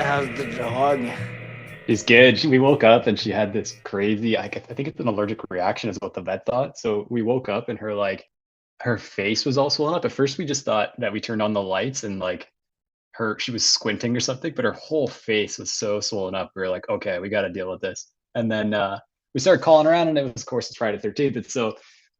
How's the dog? She's good. We woke up and she had this crazy, I think it's an allergic reaction is what the vet thought. So we woke up and her face was all swollen up. At first we just thought that we turned on the lights and she was squinting or something, but her whole face was so swollen up. We were like, okay, we got to deal with this. And then we started calling around and it was, of course, it's Friday the 13th. And so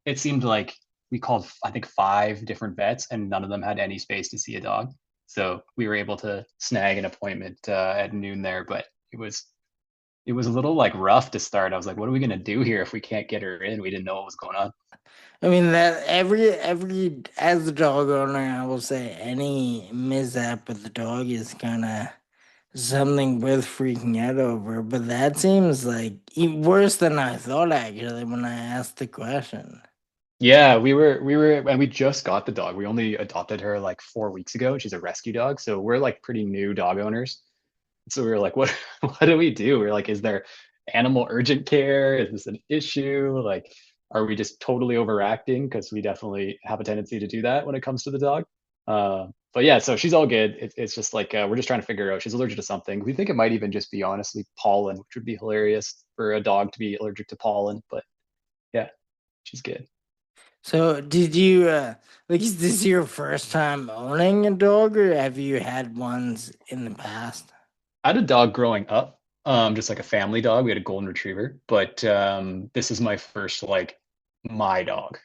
it seemed like we called, I think, five different vets and none of them had any space to see a dog. So we were able to snag an appointment at noon there, but it was a little like rough to start. I was like, what are we gonna do here if we can't get her in? We didn't know what was going on. I mean that every as a dog owner, I will say any mishap with the dog is kind of something worth freaking out over. But that seems like worse than I thought actually when I asked the question. Yeah, and we just got the dog. We only adopted her like 4 weeks ago. She's a rescue dog, so we're like pretty new dog owners. So we were like, what what do we do? We are like, is there animal urgent care? Is this an issue? Like, are we just totally overacting? Because we definitely have a tendency to do that when it comes to the dog. But yeah, so she's all good. It's just like we're just trying to figure out she's allergic to something. We think it might even just be honestly pollen, which would be hilarious for a dog to be allergic to pollen. But yeah, she's good. So did you like is this your first time owning a dog or have you had ones in the past? I had a dog growing up, just like a family dog. We had a golden retriever, but this is my first like my dog.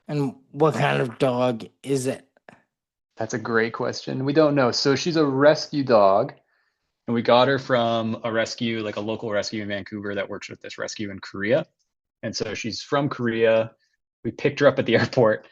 And what kind of dog is it? That's a great question. We don't know. So she's a rescue dog, and we got her from a rescue, like a local rescue in Vancouver that works with this rescue in Korea. And so she's from Korea. We picked her up at the airport,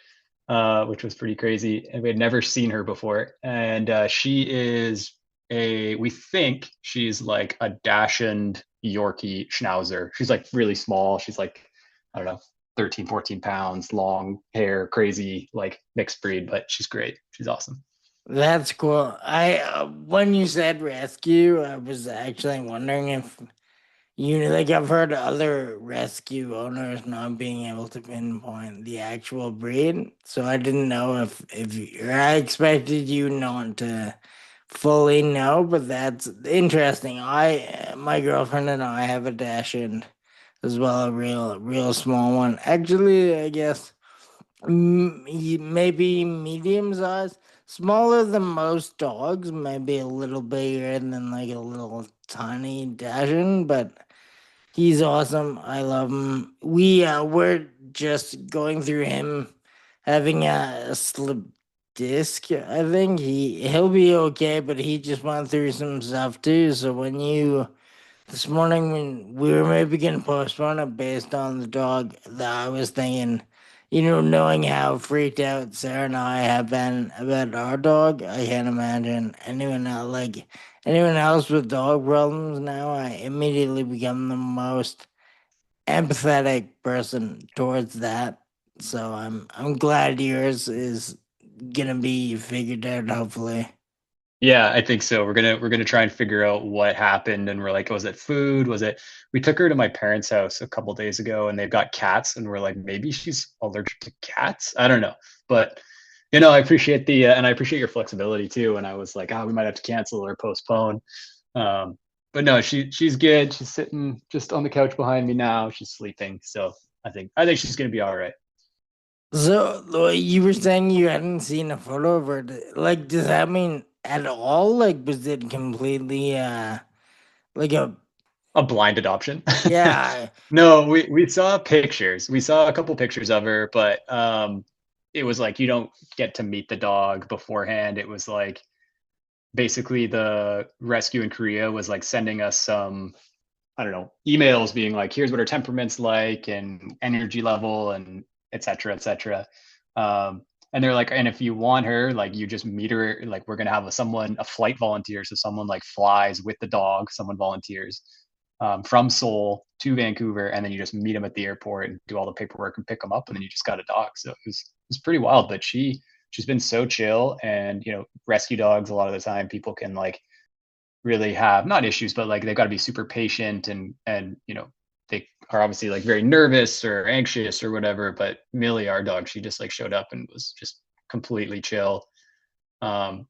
which was pretty crazy, and we had never seen her before. And she is we think she's like a Dachshund Yorkie Schnauzer. She's like really small. She's like, I don't know, 13, 14 pounds, long hair, crazy, like mixed breed, but she's great. She's awesome. That's cool. I when you said rescue, I was actually wondering if like I've heard other rescue owners not being able to pinpoint the actual breed, so I didn't know I expected you not to fully know, but that's interesting. I my girlfriend and I have a Dachshund as well, a real small one. Actually, I guess. Maybe medium size, smaller than most dogs, maybe a little bigger than like a little tiny Dachshund, but he's awesome. I love him. We're just going through him having a slip disc. I think he'll be okay, but he just went through some stuff too. So when you this morning when we were maybe gonna postpone it based on the dog, that I was thinking, knowing how freaked out Sarah and I have been about our dog, I can't imagine anyone else with dog problems now. I immediately become the most empathetic person towards that. So I'm glad yours is gonna be figured out hopefully. Yeah, I think so. We're gonna try and figure out what happened, and we're like, was it food? Was it? We took her to my parents' house a couple days ago, and they've got cats, and we're like, maybe she's allergic to cats. I don't know, but I appreciate and I appreciate your flexibility too. And I was like, we might have to cancel or postpone. Um, but no, she's good. She's sitting just on the couch behind me now. She's sleeping, so I think she's gonna be all right. So you were saying you hadn't seen a photo of her. Like, does that mean at all? Like, was it completely like a A blind adoption. yeah? No, we saw pictures. We saw a couple pictures of her, but it was like you don't get to meet the dog beforehand. It was like basically the rescue in Korea was like sending us some, I don't know, emails being like, here's what her temperament's like and energy level and et cetera, et cetera. And they're like, and if you want her, like you just meet her, like we're gonna have a flight volunteer. So someone like flies with the dog, someone volunteers from Seoul to Vancouver, and then you just meet them at the airport and do all the paperwork and pick them up, and then you just got a dog. So it was pretty wild. But she's been so chill, and rescue dogs a lot of the time people can like really have not issues, but like they've got to be super patient and they are obviously like very nervous or anxious or whatever. But Millie, our dog, she just like showed up and was just completely chill. Um,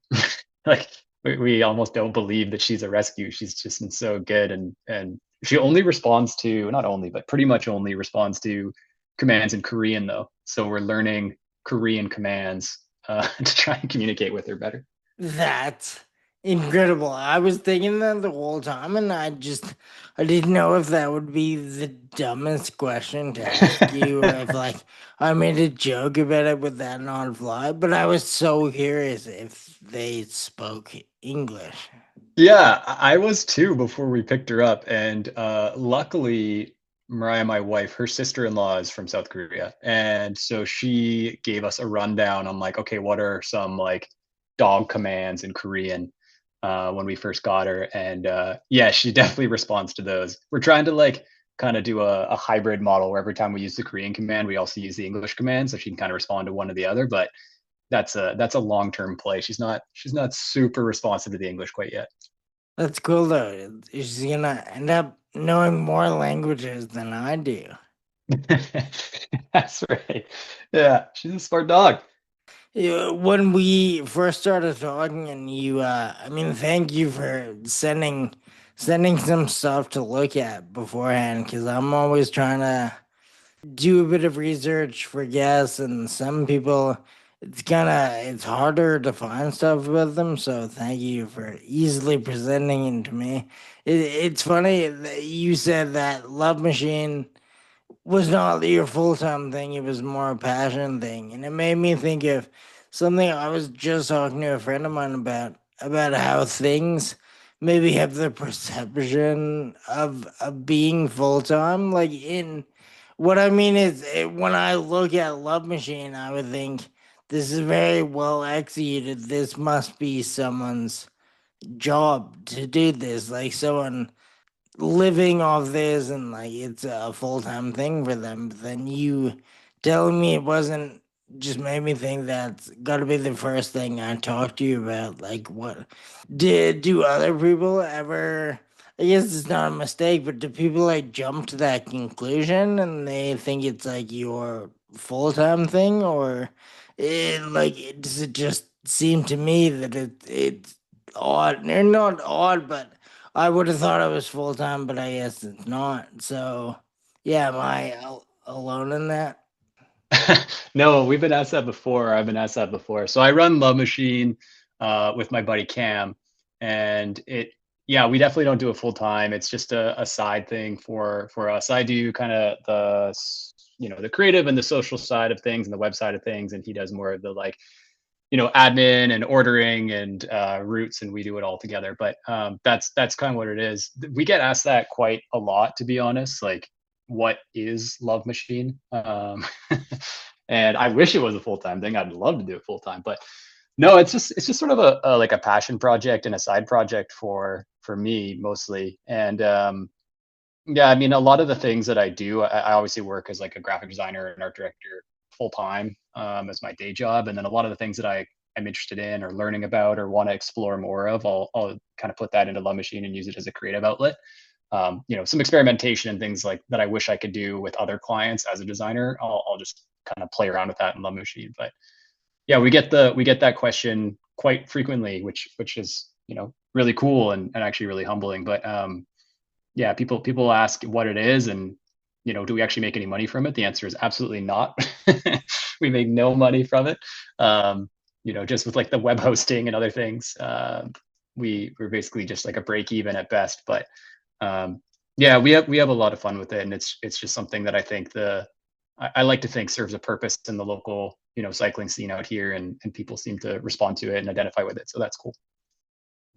like we almost don't believe that she's a rescue. She's just been so good, and she only responds to, not only, but pretty much only responds to commands in Korean though. So we're learning Korean commands to try and communicate with her better. That's incredible. I was thinking that the whole time, and I didn't know if that would be the dumbest question to ask you, or if like I made a joke about it with that not fly. But I was so curious if they spoke English. Yeah, I was too before we picked her up, and luckily, Mariah, my wife, her sister-in-law is from South Korea, and so she gave us a rundown on like, okay, what are some like dog commands in Korean when we first got her, and yeah, she definitely responds to those. We're trying to like kind of do a hybrid model where every time we use the Korean command, we also use the English command, so she can kind of respond to one or the other, but that's a long-term play. She's not super responsive to the English quite yet. That's cool though. She's gonna end up knowing more languages than I do. That's right. Yeah, she's a smart dog. Yeah, when we first started talking, and I mean, thank you for sending some stuff to look at beforehand, because I'm always trying to do a bit of research for guests, and some people, it's harder to find stuff about them. So thank you for easily presenting it to me. It's funny that you said that Love Machine was not your full time thing, it was more a passion thing. And it made me think of something I was just talking to a friend of mine about how things maybe have the perception of being full time. Like in what I mean is when I look at Love Machine, I would think this is very well executed. This must be someone's job to do this. Like someone living off this, and like it's a full-time thing for them. But then you telling me it wasn't just made me think that's got to be the first thing I talk to you about. Like, what did do other people ever, I guess it's not a mistake, but do people like jump to that conclusion and they think it's like your full-time thing? Or does it just seem to me that it's odd, or not odd, but I would have thought it was full time, but I guess it's not. So, yeah, am I alone in that? No, we've been asked that before. I've been asked that before. So I run Love Machine with my buddy Cam, and yeah, we definitely don't do it full time. It's just a side thing for us. I do kind of the creative and the social side of things and the web side of things, and he does more of the like admin and ordering and routes, and we do it all together. But that's kind of what it is. We get asked that quite a lot, to be honest. Like, what is Love Machine? And I wish it was a full time thing. I'd love to do it full time, but no, it's just sort of a like a passion project and a side project for me mostly. And yeah, I mean, a lot of the things that I do, I obviously work as like a graphic designer and art director full time as my day job, and then a lot of the things that I'm interested in or learning about or want to explore more of, I'll kind of put that into Love Machine and use it as a creative outlet. Some experimentation and things like that I wish I could do with other clients as a designer. I'll just kind of play around with that in Love Machine. But yeah, we get that question quite frequently, which is really cool and actually really humbling. But yeah, people ask what it is, and do we actually make any money from it? The answer is absolutely not. We make no money from it. Just with like the web hosting and other things, we're basically just like a break even at best. But yeah, we have a lot of fun with it, and it's just something that I think I like to think serves a purpose in the local cycling scene out here, and people seem to respond to it and identify with it. So that's cool.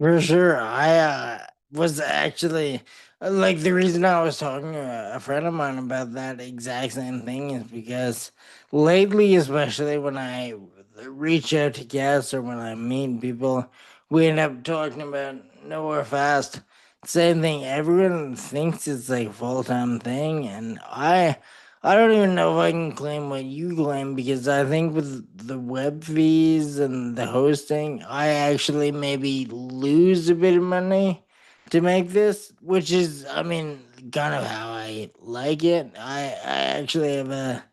For sure. I was actually like the reason I was talking to a friend of mine about that exact same thing is because lately, especially when I reach out to guests or when I meet people, we end up talking about nowhere fast. Same thing. Everyone thinks it's like a full time thing, and I don't even know if I can claim what you claim, because I think with the web fees and the hosting, I actually maybe lose a bit of money to make this, which is, I mean, kind of how I like it. I actually have a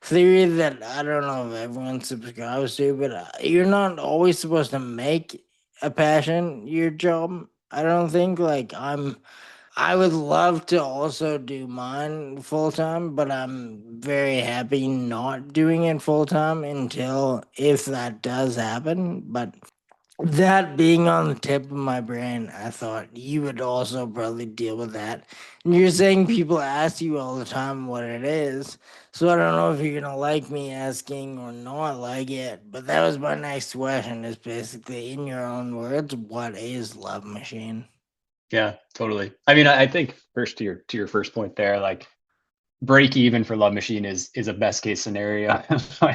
theory that I don't know if everyone subscribes to, but you're not always supposed to make a passion, your job. I don't think like I would love to also do mine full time, but I'm very happy not doing it full time until if that does happen. But that being on the tip of my brain, I thought you would also probably deal with that. And you're saying people ask you all the time what it is. So I don't know if you're gonna like me asking or not like it. But that was my next question is basically in your own words, what is Love Machine? Yeah, totally. I mean, I think first to your first point there, like break even for Love Machine is a best case scenario.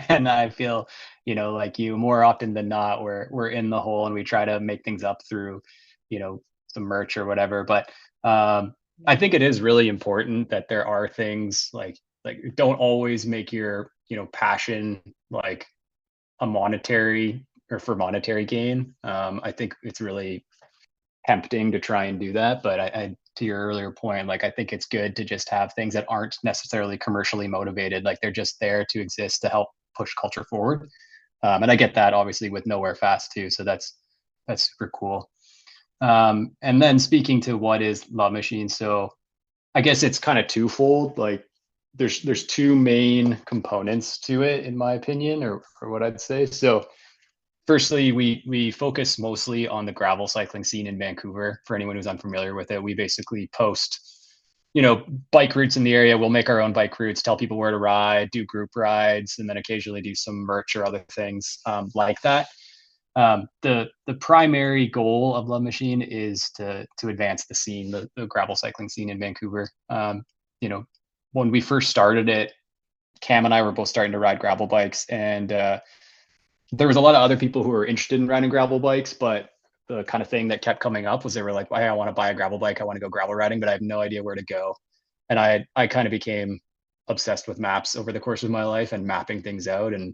And I feel, like you more often than not, we're in the hole and we try to make things up through, some merch or whatever. But I think it is really important that there are things like don't always make your, passion like a monetary or for monetary gain. I think it's really tempting to try and do that, but I to your earlier point, like I think it's good to just have things that aren't necessarily commercially motivated, like they're just there to exist to help push culture forward. And I get that obviously with Nowhere Fast too, so that's super cool. And then speaking to what is Love Machine, so I guess it's kind of twofold. Like there's two main components to it, in my opinion, or what I'd say. So firstly, we focus mostly on the gravel cycling scene in Vancouver. For anyone who's unfamiliar with it, we basically post, bike routes in the area. We'll make our own bike routes, tell people where to ride, do group rides, and then occasionally do some merch or other things like that. The primary goal of Love Machine is to advance the scene, the gravel cycling scene in Vancouver. You know, when we first started it, Cam and I were both starting to ride gravel bikes, and there was a lot of other people who were interested in riding gravel bikes, but the kind of thing that kept coming up was they were like, "Hey, I want to buy a gravel bike. I want to go gravel riding, but I have no idea where to go." And I kind of became obsessed with maps over the course of my life and mapping things out and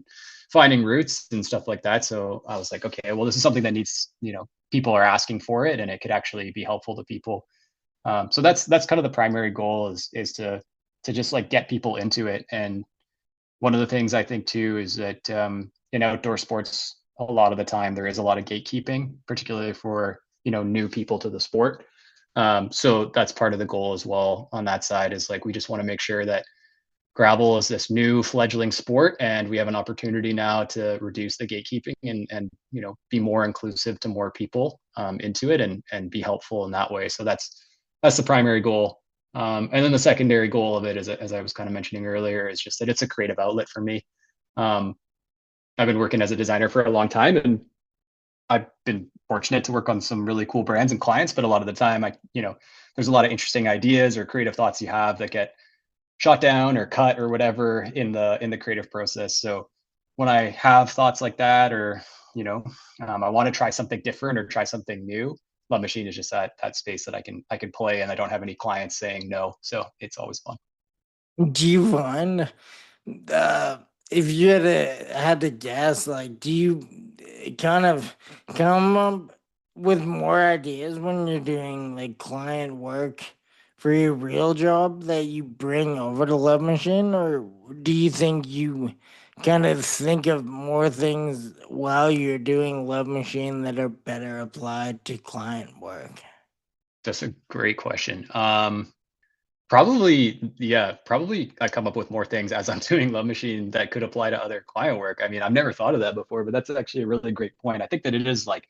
finding routes and stuff like that. So I was like, okay, well, this is something that needs, people are asking for it, and it could actually be helpful to people. So that's kind of the primary goal is to just like get people into it. And one of the things I think too is that in outdoor sports, a lot of the time there is a lot of gatekeeping, particularly for new people to the sport. So that's part of the goal as well on that side is like we just want to make sure that gravel is this new fledgling sport, and we have an opportunity now to reduce the gatekeeping and be more inclusive to more people into it and be helpful in that way. So that's the primary goal. And then the secondary goal of it, as I was kind of mentioning earlier, is just that it's a creative outlet for me. Um, I've been working as a designer for a long time, and I've been fortunate to work on some really cool brands and clients. But a lot of the time, there's a lot of interesting ideas or creative thoughts you have that get shot down or cut or whatever in the creative process. So when I have thoughts like that, or I want to try something different or try something new, Love Machine is just that space that I can play, and I don't have any clients saying no. So it's always fun. Do you find uh if you had to guess, like do you kind of come up with more ideas when you're doing like client work for your real job that you bring over to Love Machine, or do you think you kind of think of more things while you're doing Love Machine that are better applied to client work? That's a great question. Probably, yeah, probably I come up with more things as I'm doing Love Machine that could apply to other client work. I mean, I've never thought of that before, but that's actually a really great point. I think that it is like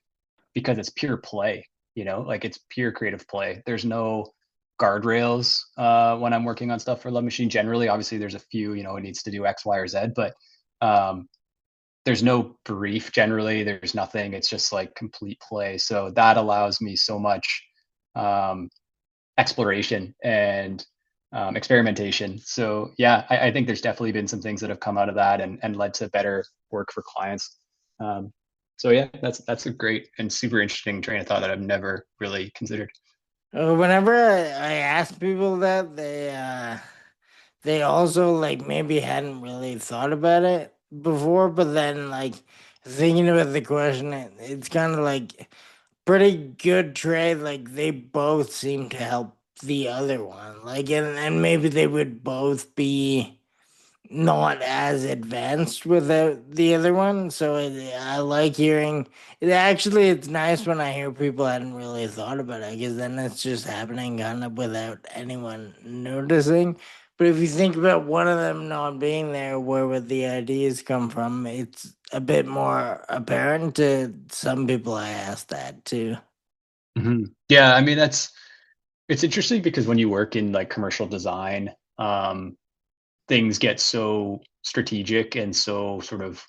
because it's pure play, like it's pure creative play. There's no guardrails when I'm working on stuff for Love Machine. Generally, obviously, there's a few, it needs to do X, Y, or Z, but um, there's no brief generally. There's nothing. It's just like complete play. So that allows me so much um, exploration and experimentation. So yeah, I think there's definitely been some things that have come out of that and led to better work for clients. Um, so yeah, that's a great and super interesting train of thought that I've never really considered. Whenever I ask people that, they also like maybe hadn't really thought about it before, but then like thinking about the question, it's kind of like pretty good trade. Like they both seem to help the other one. Like and maybe they would both be not as advanced with the other one. So I like hearing it. Actually, it's nice when I hear people hadn't really thought about it because then it's just happening kind of without anyone noticing. But if you think about one of them not being there, where would the ideas come from? It's a bit more apparent to some people. I asked that too. Yeah, I mean that's it's interesting because when you work in like commercial design, things get so strategic and so sort of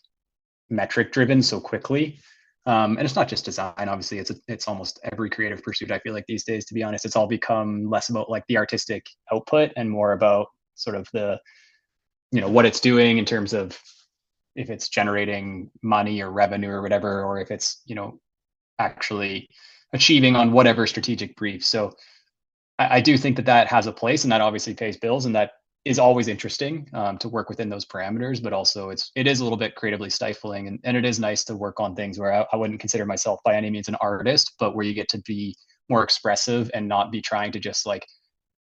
metric driven so quickly. And it's not just design, obviously. It's almost every creative pursuit. I feel like these days, to be honest, it's all become less about like the artistic output and more about sort of the what it's doing in terms of if it's generating money or revenue or whatever, or if it's actually achieving on whatever strategic brief. So I do think that that has a place, and that obviously pays bills, and that is always interesting to work within those parameters. But also, it is a little bit creatively stifling, and it is nice to work on things where I wouldn't consider myself by any means an artist, but where you get to be more expressive and not be trying to just like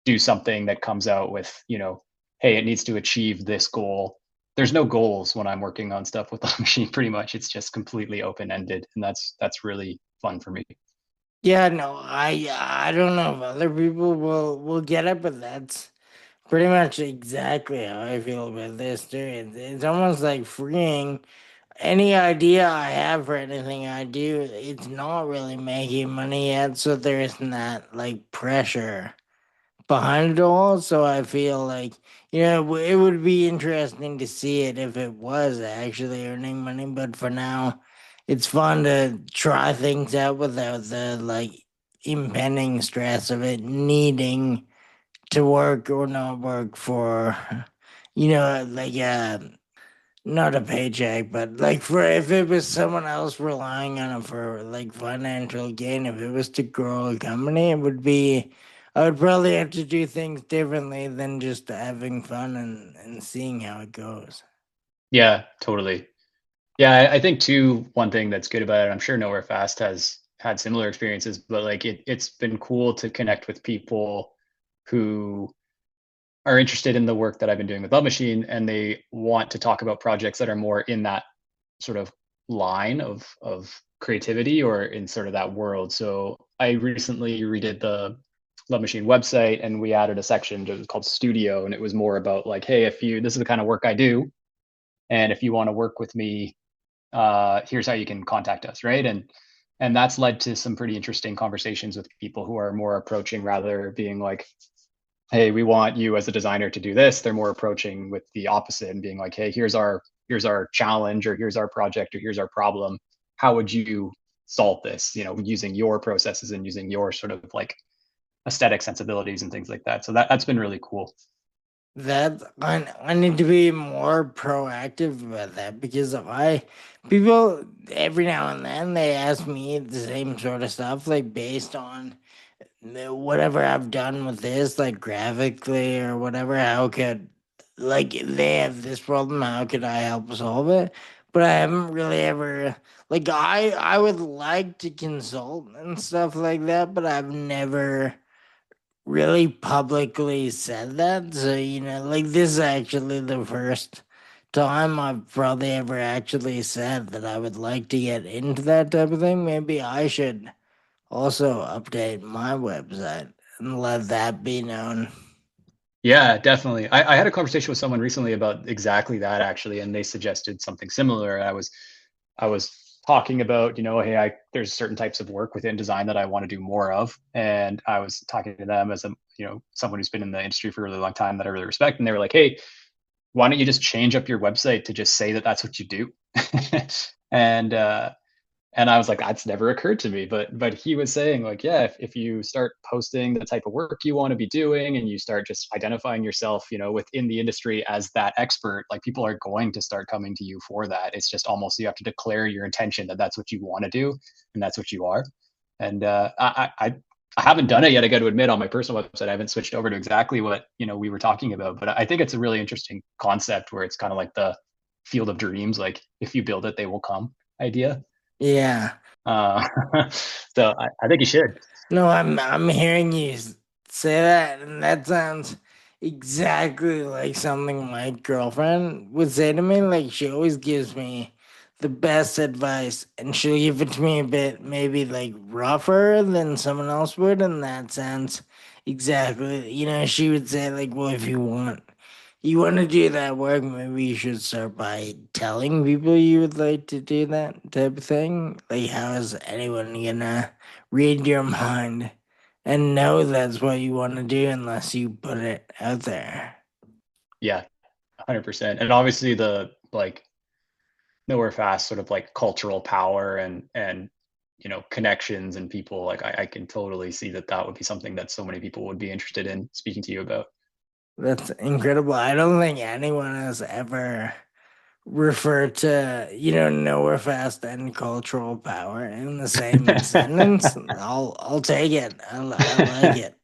do something that comes out with hey, it needs to achieve this goal. There's no goals when I'm working on stuff with the machine. Pretty much, it's just completely open ended, and that's really fun for me. Yeah, no, I don't know if other people will get it, but that's pretty much exactly how I feel about this too. It's almost like freeing. Any idea I have for anything I do, it's not really making money yet, so there isn't that like pressure behind it all. So I feel like, it would be interesting to see it if it was actually earning money. But for now, it's fun to try things out without the like impending stress of it needing to work or not work for, like not a paycheck, but like for if it was someone else relying on it for like financial gain, if it was to grow a company, I would probably have to do things differently than just having fun and seeing how it goes. Yeah, totally. Yeah, I think too, one thing that's good about it, I'm sure Nowhere Fast has had similar experiences, but like it's been cool to connect with people who are interested in the work that I've been doing with Love Machine, and they want to talk about projects that are more in that sort of line of creativity or in sort of that world. So I recently redid the Love Machine website, and we added a section that was called Studio, and it was more about like, hey, if you this is the kind of work I do, and if you want to work with me, here's how you can contact us, right? And that's led to some pretty interesting conversations with people who are more approaching rather being like, hey, we want you as a designer to do this. They're more approaching with the opposite and being like, hey, here's our challenge, or here's our project, or here's our problem. How would you solve this, using your processes and using your sort of like aesthetic sensibilities and things like that. So that's been really cool. That I need to be more proactive about that because people every now and then they ask me the same sort of stuff like based on whatever I've done with this, like graphically or whatever, how could like they have this problem, how could I help solve it? But I haven't really ever like I would like to consult and stuff like that, but I've never really publicly said that. So, like this is actually the first time I've probably ever actually said that I would like to get into that type of thing. Maybe I should also update my website and let that be known. Yeah, definitely. I had a conversation with someone recently about exactly that actually, and they suggested something similar. I was talking about, hey, there's certain types of work within design that I want to do more of, and I was talking to them as a someone who's been in the industry for a really long time that I really respect, and they were like, hey, why don't you just change up your website to just say that that's what you do, and and I was like, that's never occurred to me. But he was saying like, yeah, if you start posting the type of work you want to be doing and you start just identifying yourself, within the industry as that expert, like people are going to start coming to you for that. It's just almost you have to declare your intention that that's what you want to do and that's what you are. And I haven't done it yet. I got to admit, on my personal website, I haven't switched over to exactly what we were talking about. But I think it's a really interesting concept where it's kind of like the field of dreams, like if you build it, they will come idea. Yeah. Uh, so I think you should. No, I'm hearing you say that, and that sounds exactly like something my girlfriend would say to me. Like she always gives me the best advice, and she'll give it to me a bit maybe like rougher than someone else would in that sense. Exactly. She would say like, well, if you want to do that work, maybe you should start by telling people you would like to do that type of thing. Like, how is anyone gonna read your mind and know that's what you want to do unless you put it out there? Yeah, 100%. And obviously the like nowhere fast sort of like cultural power and connections and people like I can totally see that that would be something that so many people would be interested in speaking to you about. That's incredible. I don't think anyone has ever referred to, nowhere fast and cultural power in the same sentence. I'll take it. I like it.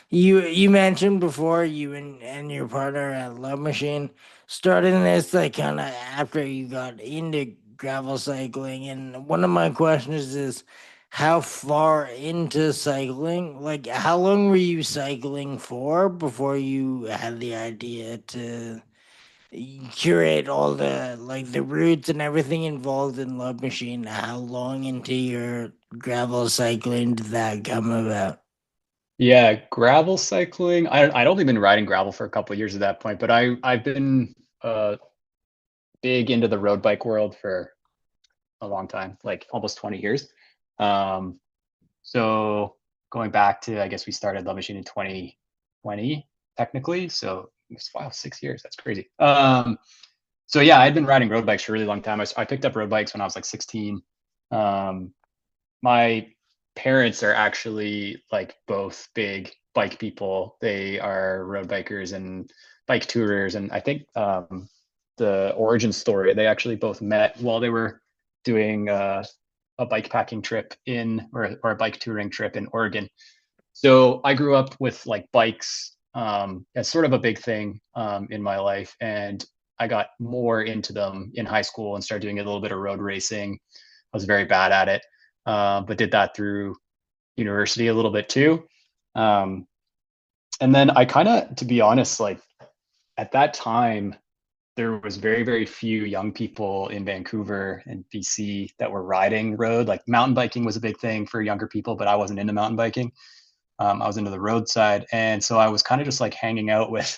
You mentioned before you and your partner at Love Machine started this like kind of after you got into gravel cycling, and one of my questions is how far into cycling, like how long were you cycling for before you had the idea to curate all the like the routes and everything involved in Love Machine? How long into your gravel cycling did that come about? Yeah, gravel cycling. I'd only been riding gravel for a couple of years at that point, but I've been big into the road bike world for a long time, like almost 20 years. Um, so going back to, I guess we started Love Machine in 2020, technically. So it's wow, 6 years. That's crazy. So yeah, I'd been riding road bikes for a really long time. I picked up road bikes when I was like 16. Um, my parents are actually like both big bike people. They are road bikers and bike tourers. And I think the origin story, they actually both met while they were doing a bike packing trip or a bike touring trip in Oregon. So I grew up with like bikes as sort of a big thing in my life. And I got more into them in high school and started doing a little bit of road racing. I was very bad at it, but did that through university a little bit too. Um, and then I kind of, to be honest, like at that time, there was very, very few young people in Vancouver and BC that were riding road. Like mountain biking was a big thing for younger people, but I wasn't into mountain biking. I was into the roadside. And so I was kind of just like hanging out with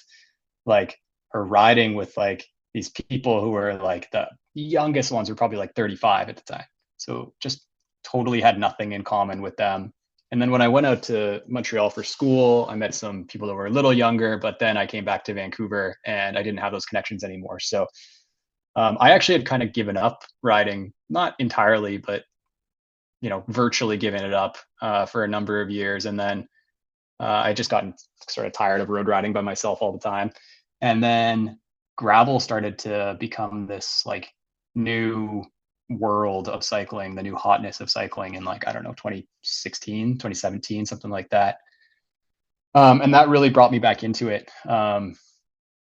like, or riding with like these people who were like the youngest ones were probably like 35 at the time. So just totally had nothing in common with them. And then when I went out to Montreal for school, I met some people that were a little younger, but then I came back to Vancouver and I didn't have those connections anymore. So I actually had kind of given up riding, not entirely, but virtually given it up for a number of years. And then I just gotten sort of tired of road riding by myself all the time. And then gravel started to become this like new world of cycling, the new hotness of cycling in like, I don't know, 2016, 2017, something like that. And that really brought me back into it.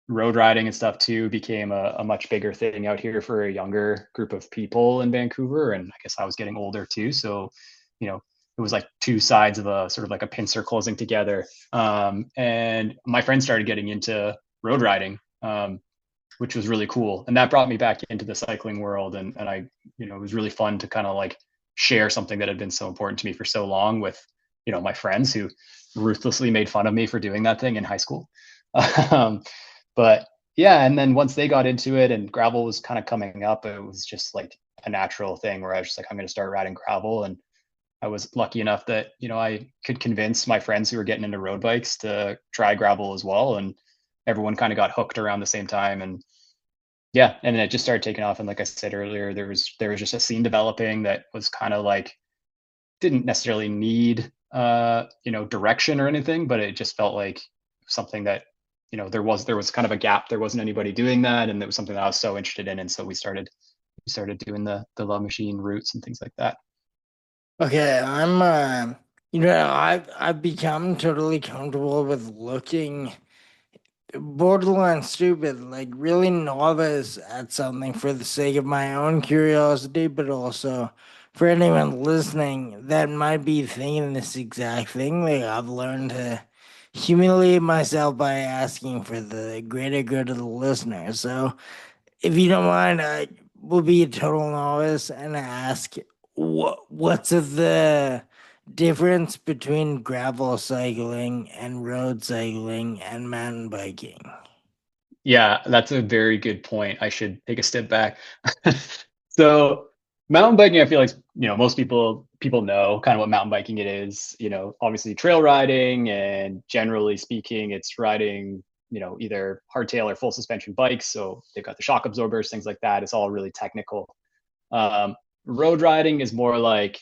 Road riding and stuff too became a much bigger thing out here for a younger group of people in Vancouver. And I guess I was getting older too. So, you know, it was like two sides of a sort of like a pincer closing together. And my friends started getting into road riding, which was really cool. And that brought me back into the cycling world. And I, it was really fun to kind of like share something that had been so important to me for so long with, my friends who ruthlessly made fun of me for doing that thing in high school. um, but yeah, and then once they got into it and gravel was kind of coming up, it was just like a natural thing where I was just like, I'm going to start riding gravel. And I was lucky enough that, I could convince my friends who were getting into road bikes to try gravel as well. And everyone kind of got hooked around the same time. And yeah, and then it just started taking off. And like I said earlier, there was just a scene developing that was kind of like didn't necessarily need direction or anything, but it just felt like something that there was kind of a gap. There wasn't anybody doing that, and it was something that I was so interested in, and so we started doing the Love Machine routes and things like that. Okay, I've become totally comfortable with looking borderline stupid, like really novice at something for the sake of my own curiosity, but also for anyone listening that might be thinking this exact thing. Like I've learned to humiliate myself by asking for the greater good of the listener. So, if you don't mind, I will be a total novice and ask what's the difference between gravel cycling and road cycling and mountain biking? Yeah, that's a very good point. I should take a step back. So mountain biking, I feel like, most people know kind of what mountain biking it is. Obviously trail riding, and generally speaking, it's riding, either hardtail or full suspension bikes. So they've got the shock absorbers, things like that. It's all really technical. Um, Road riding is more like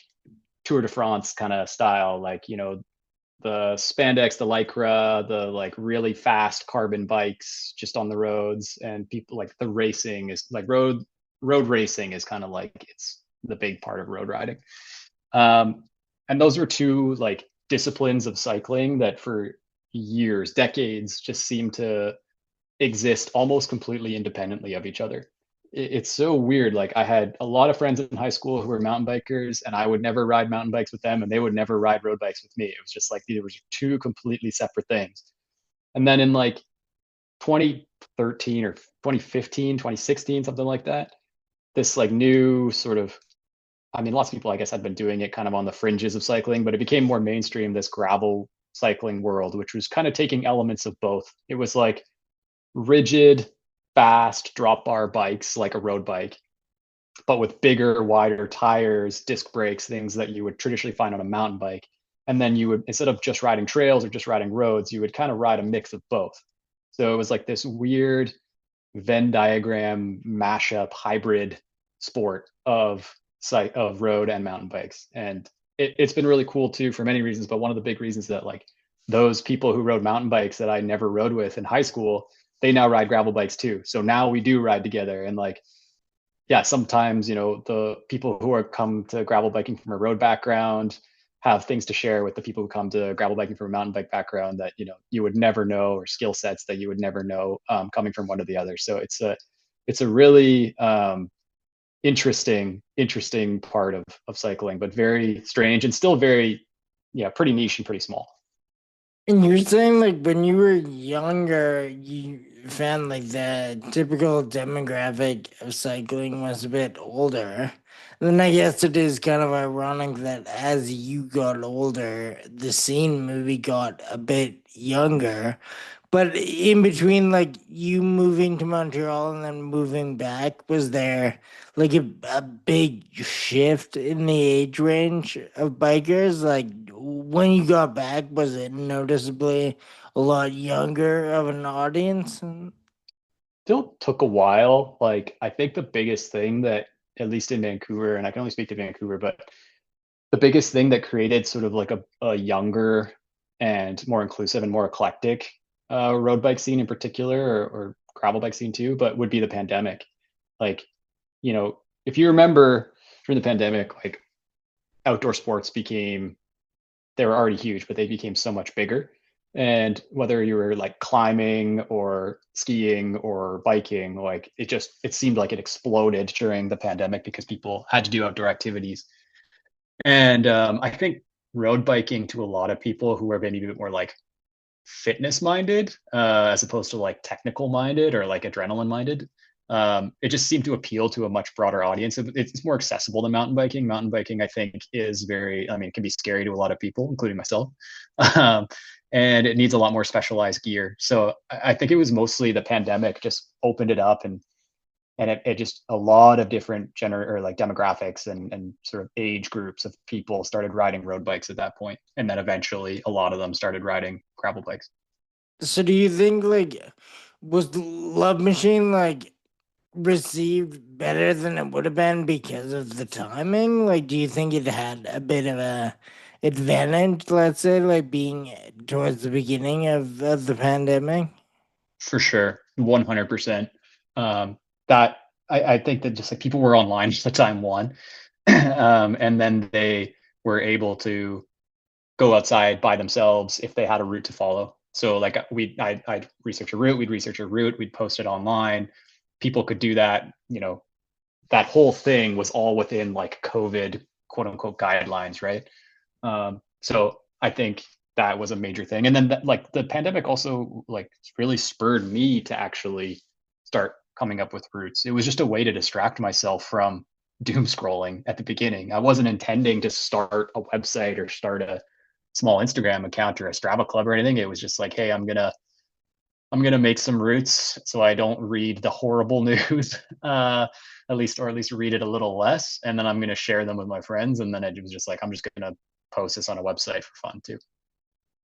Tour de France kind of style, like, the spandex, the lycra, the like really fast carbon bikes just on the roads, and people like the racing is like road racing is kind of like it's the big part of road riding. Um, and those were two like disciplines of cycling that for years, decades, just seem to exist almost completely independently of each other. It's so weird. Like I had a lot of friends in high school who were mountain bikers, and I would never ride mountain bikes with them, and they would never ride road bikes with me. It was just like there was two completely separate things. And then in like 2013 or 2015, 2016, something like that, this like new sort of, I mean, lots of people, I guess, had been doing it kind of on the fringes of cycling, but it became more mainstream, this gravel cycling world, which was kind of taking elements of both. It was like rigid, fast drop bar bikes like a road bike, but with bigger, wider tires, disc brakes, things that you would traditionally find on a mountain bike. And then you would, instead of just riding trails or just riding roads, you would kind of ride a mix of both. So it was like this weird Venn diagram mashup hybrid sport of road and mountain bikes. And it's been really cool too for many reasons. But one of the big reasons that like those people who rode mountain bikes that I never rode with in high school, they now ride gravel bikes too. So now we do ride together. And like, yeah, sometimes, the people who are come to gravel biking from a road background have things to share with the people who come to gravel biking from a mountain bike background that, you would never know, or skill sets that you would never know, coming from one to the other. So it's a really interesting part of cycling, but very strange and still very, yeah, pretty niche and pretty small. And you're saying like when you were younger, you found like the typical demographic of cycling was a bit older. And then I guess it is kind of ironic that as you got older, the scene maybe got a bit younger. But in between, like you moving to Montreal and then moving back, was there like a big shift in the age range of bikers? Like when you got back, was it noticeably a lot younger of an audience? Still took a while. Like I think the biggest thing that, at least in Vancouver, and I can only speak to Vancouver, but the biggest thing that created sort of like a younger and more inclusive and more eclectic road bike scene in particular, or gravel bike scene too, but would be the pandemic. Like, if you remember during the pandemic, like outdoor sports became, they were already huge, but they became so much bigger. And whether you were like climbing or skiing or biking, like it seemed like it exploded during the pandemic because people had to do outdoor activities. And I think road biking, to a lot of people who are maybe a bit more like fitness minded, as opposed to like technical minded or like adrenaline minded, it just seemed to appeal to a much broader audience. It's more accessible than mountain biking. Mountain biking, I think, is very, I mean, it can be scary to a lot of people, including myself. Um, and it needs a lot more specialized gear. So I think it was mostly the pandemic just opened it up, and it just, a lot of different or like demographics and sort of age groups of people started riding road bikes at that point, and then eventually a lot of them started riding gravel bikes. So do you think like was Love Machine like received better than it would have been because of the timing? Like, do you think it had a bit of a advantage, let's say, like being towards the beginning of the pandemic? For sure, 100%. That I think that just like people were online at the time, one, and then they were able to go outside by themselves if they had a route to follow. So like I'd research a route, we'd post it online. People could do that. That whole thing was all within like COVID quote unquote guidelines, right? So I think that was a major thing. And then like the pandemic also like really spurred me to actually start coming up with routes. It was just a way to distract myself from doom scrolling at the beginning. I wasn't intending to start a website or start a small Instagram account or a Strava club or anything. It was just like, hey, I'm gonna make some routes so I don't read the horrible news, at least read it a little less, and then I'm gonna share them with my friends. And then it was just like I'm just gonna post this on a website for fun too.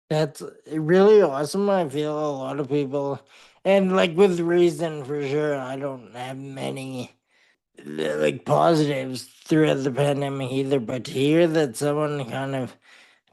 That's really awesome. I feel a lot of people, and like with reason for sure, I don't have many like positives throughout the pandemic either, but to hear that someone kind of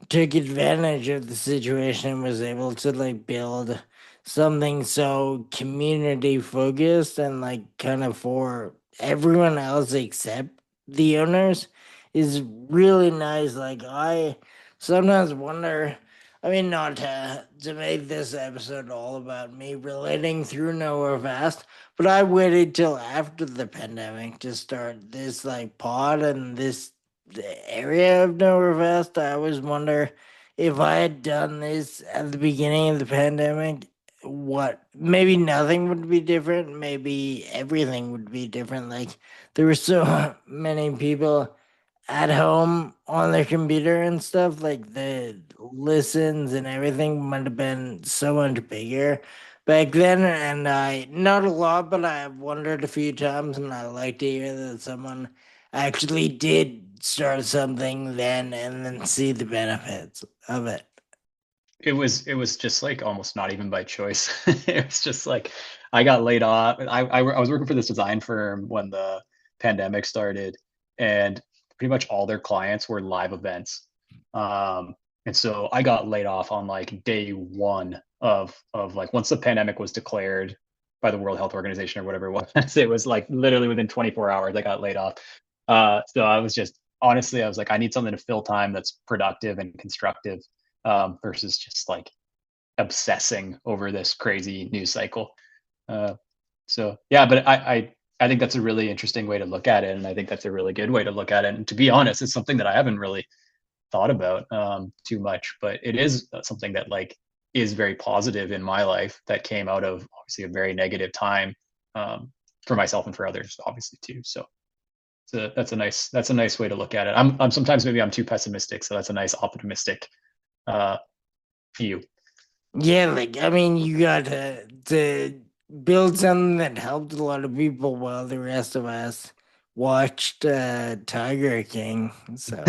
took advantage of the situation and was able to like build something so community focused and like kind of for everyone else except the owners is really nice. Like I sometimes wonder, I mean, not to make this episode all about me relating through nowhere fast, but I waited till after the pandemic to start this like pod and this the area of nowhere fast. I always wonder if I had done this at the beginning of the pandemic, what maybe nothing would be different, maybe everything would be different. Like there were so many people at home on their computer and stuff, like the listens and everything might have been so much bigger back then. And I, not a lot, but I've wondered a few times, and I like to hear that someone actually did start something then and then see the benefits of it. It was just like almost not even by choice. It was just like I got laid off. I was working for this design firm when the pandemic started, and pretty much all their clients were live events. And so I got laid off on like day one of like once the pandemic was declared by the World Health Organization or whatever it was. It was like literally within 24 hours I got laid off. So I was just honestly I was like I need something to fill time that's productive and constructive, versus just like obsessing over this crazy news cycle. Uh, so yeah, but I think that's a really interesting way to look at it, and I think that's a really good way to look at it. And to be honest, it's something that I haven't really thought about too much, but it is something that like is very positive in my life that came out of obviously a very negative time, for myself and for others, obviously too. So that's a nice way to look at it. I'm sometimes maybe I'm too pessimistic, so that's a nice optimistic uh, view. Yeah, like I mean, you got to build something that helped a lot of people while the rest of us watched Tiger King. So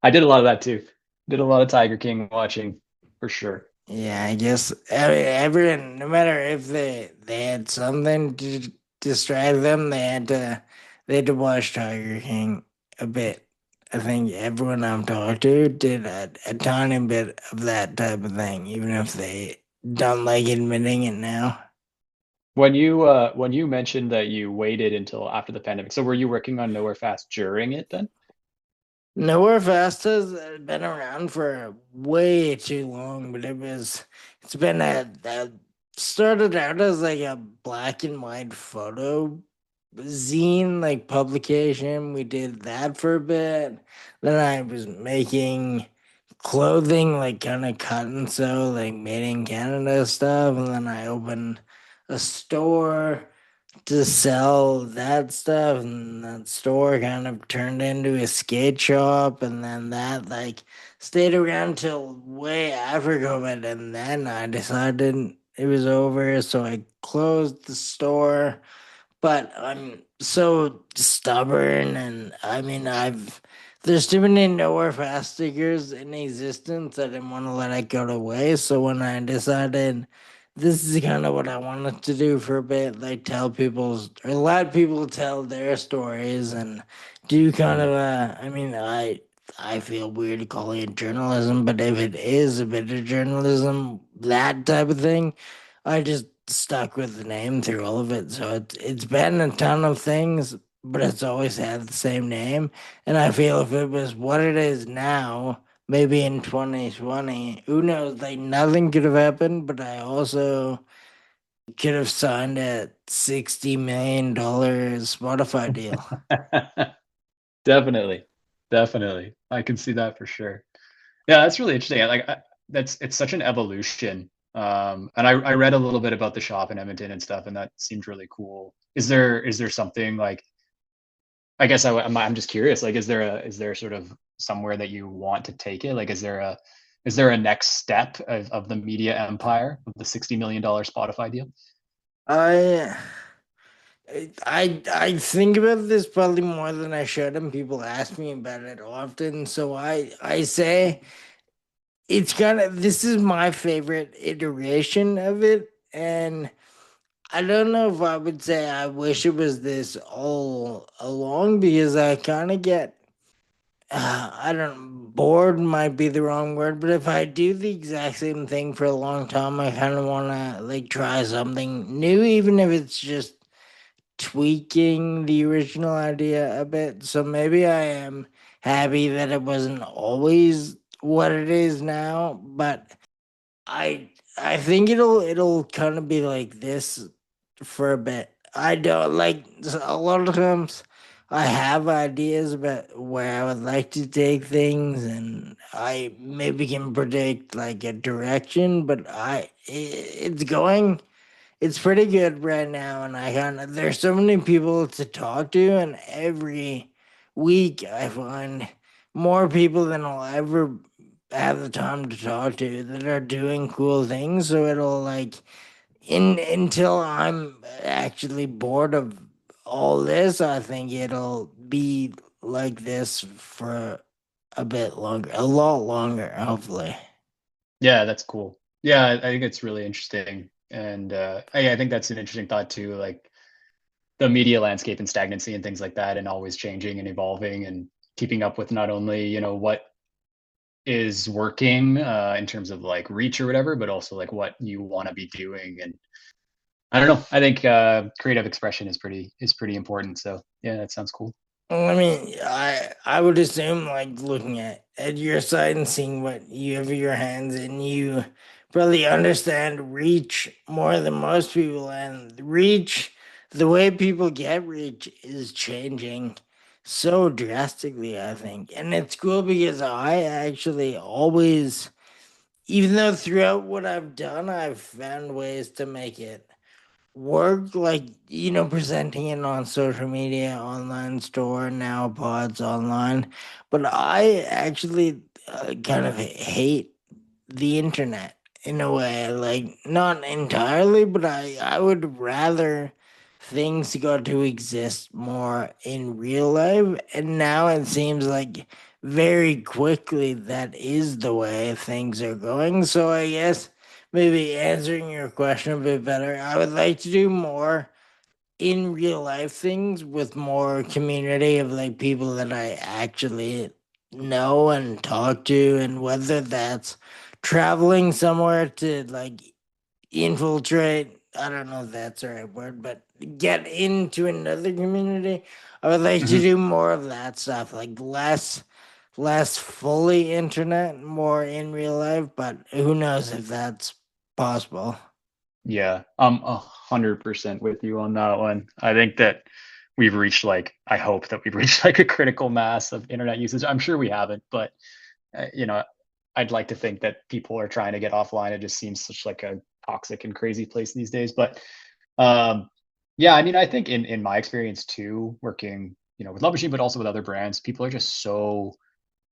I did a lot of that too. Did a lot of Tiger King watching for sure. yeah, I guess everyone, no matter if they had something to distract them, they had to watch Tiger King a bit. I think everyone I've talked to did a tiny bit of that type of thing, even if they don't like admitting it now. When you mentioned that you waited until after the pandemic, so were you working on Nowhere Fast during it then? Nowhere Fast has been around for way too long, but it's been a started out as like a black and white photo zine like publication. We did that for a bit. Then I was making clothing like kind of cut and sew, like made in Canada stuff, and then I opened a store to sell that stuff, and that store kind of turned into a skate shop, and then that like stayed around till way after COVID, and then I decided it was over, so I closed the store. But I'm so stubborn, and I mean, there's too many nowhere fast stickers in existence. I didn't want to let it go to waste. So when I decided this is kind of what I wanted to do for a bit, like tell people's or let people tell their stories and do kind of I mean, I feel weird calling it journalism, but if it is a bit of journalism, that type of thing, I just stuck with the name through all of it. So it's been a ton of things, but it's always had the same name. And I feel if it was what it is now, maybe in 2020, who knows? Like nothing could have happened, but I also could have signed a $60 million Spotify deal. Definitely, definitely. I can see that for sure. Yeah, that's really interesting. Like that's it's such an evolution. And I read a little bit about the shop in Edmonton and stuff, and that seemed really cool. Is there something like, I guess I'm just curious, like is there sort of somewhere that you want to take it? Like is there a next step of the media empire of the $60 million Spotify deal? I I think about this probably more than I should, and people ask me about it often. So I say it's kind of this is my favorite iteration of it, and I don't know if I would say I wish it was this all along because I kind of get I don't bored might be the wrong word, but if I do the exact same thing for a long time, I kind of want to like try something new, even if it's just tweaking the original idea a bit. So maybe I am happy that it wasn't always what it is now, but I think it'll kind of be like this for a bit. I don't like a lot of times I have ideas about where I would like to take things and I maybe can predict like a direction, but it's going it's pretty good right now, and I kind of there's so many people to talk to, and every week I find more people than I'll ever have the time to talk to that are doing cool things. So it'll like in until I'm actually bored of all this, I think it'll be like this for a bit longer, a lot longer, hopefully. Yeah, that's cool. Yeah, I think it's really interesting. And I think that's an interesting thought too, like the media landscape and stagnancy and things like that, and always changing and evolving and keeping up with not only, what is working in terms of like reach or whatever, but also like what you want to be doing. And I don't know. I think creative expression is pretty important. So yeah, that sounds cool. Well, I mean, I would assume like looking at your side and seeing what you have in your hands, and you probably understand reach more than most people. And reach, the way people get reach is changing so drastically, I think. And it's cool because I actually always, even though throughout what I've done, I've found ways to make it work, like presenting it on social media, online store, now pods online. But I actually kind of hate the internet in a way, like not entirely, but I would rather things got to exist more in real life, and now it seems like very quickly that is the way things are going. So I guess maybe answering your question a bit better, I would like to do more in real life things with more community of like people that I actually know and talk to, and whether that's traveling somewhere to like infiltrate, I don't know if that's the right word, but get into another community. I would like to Hmm. do more of that stuff, like less fully internet, more in real life, but who knows if that's possible. Yeah, I'm 100% with you on that one. I think that we've reached like, I hope that we've reached like a critical mass of internet usage. I'm sure we haven't, but uh, you know, I'd like to think that people are trying to get offline. It just seems such like a toxic and crazy place these days. But um, yeah, I mean, I think in my experience too, working, with Love Machine, but also with other brands, people are just so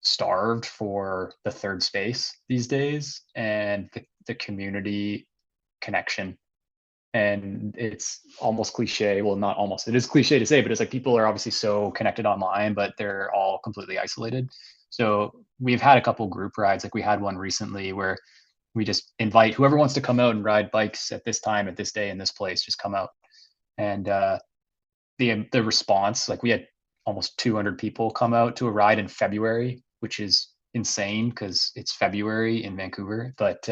starved for the third space these days and the community connection. And it's almost cliche. Well, not almost. It is cliche to say, but it's like people are obviously so connected online, but they're all completely isolated. So we've had a couple group rides. Like we had one recently where we just invite whoever wants to come out and ride bikes at this time, at this day, in this place, just come out. And the response, like we had almost 200 people come out to a ride in February, which is insane because it's February in Vancouver. But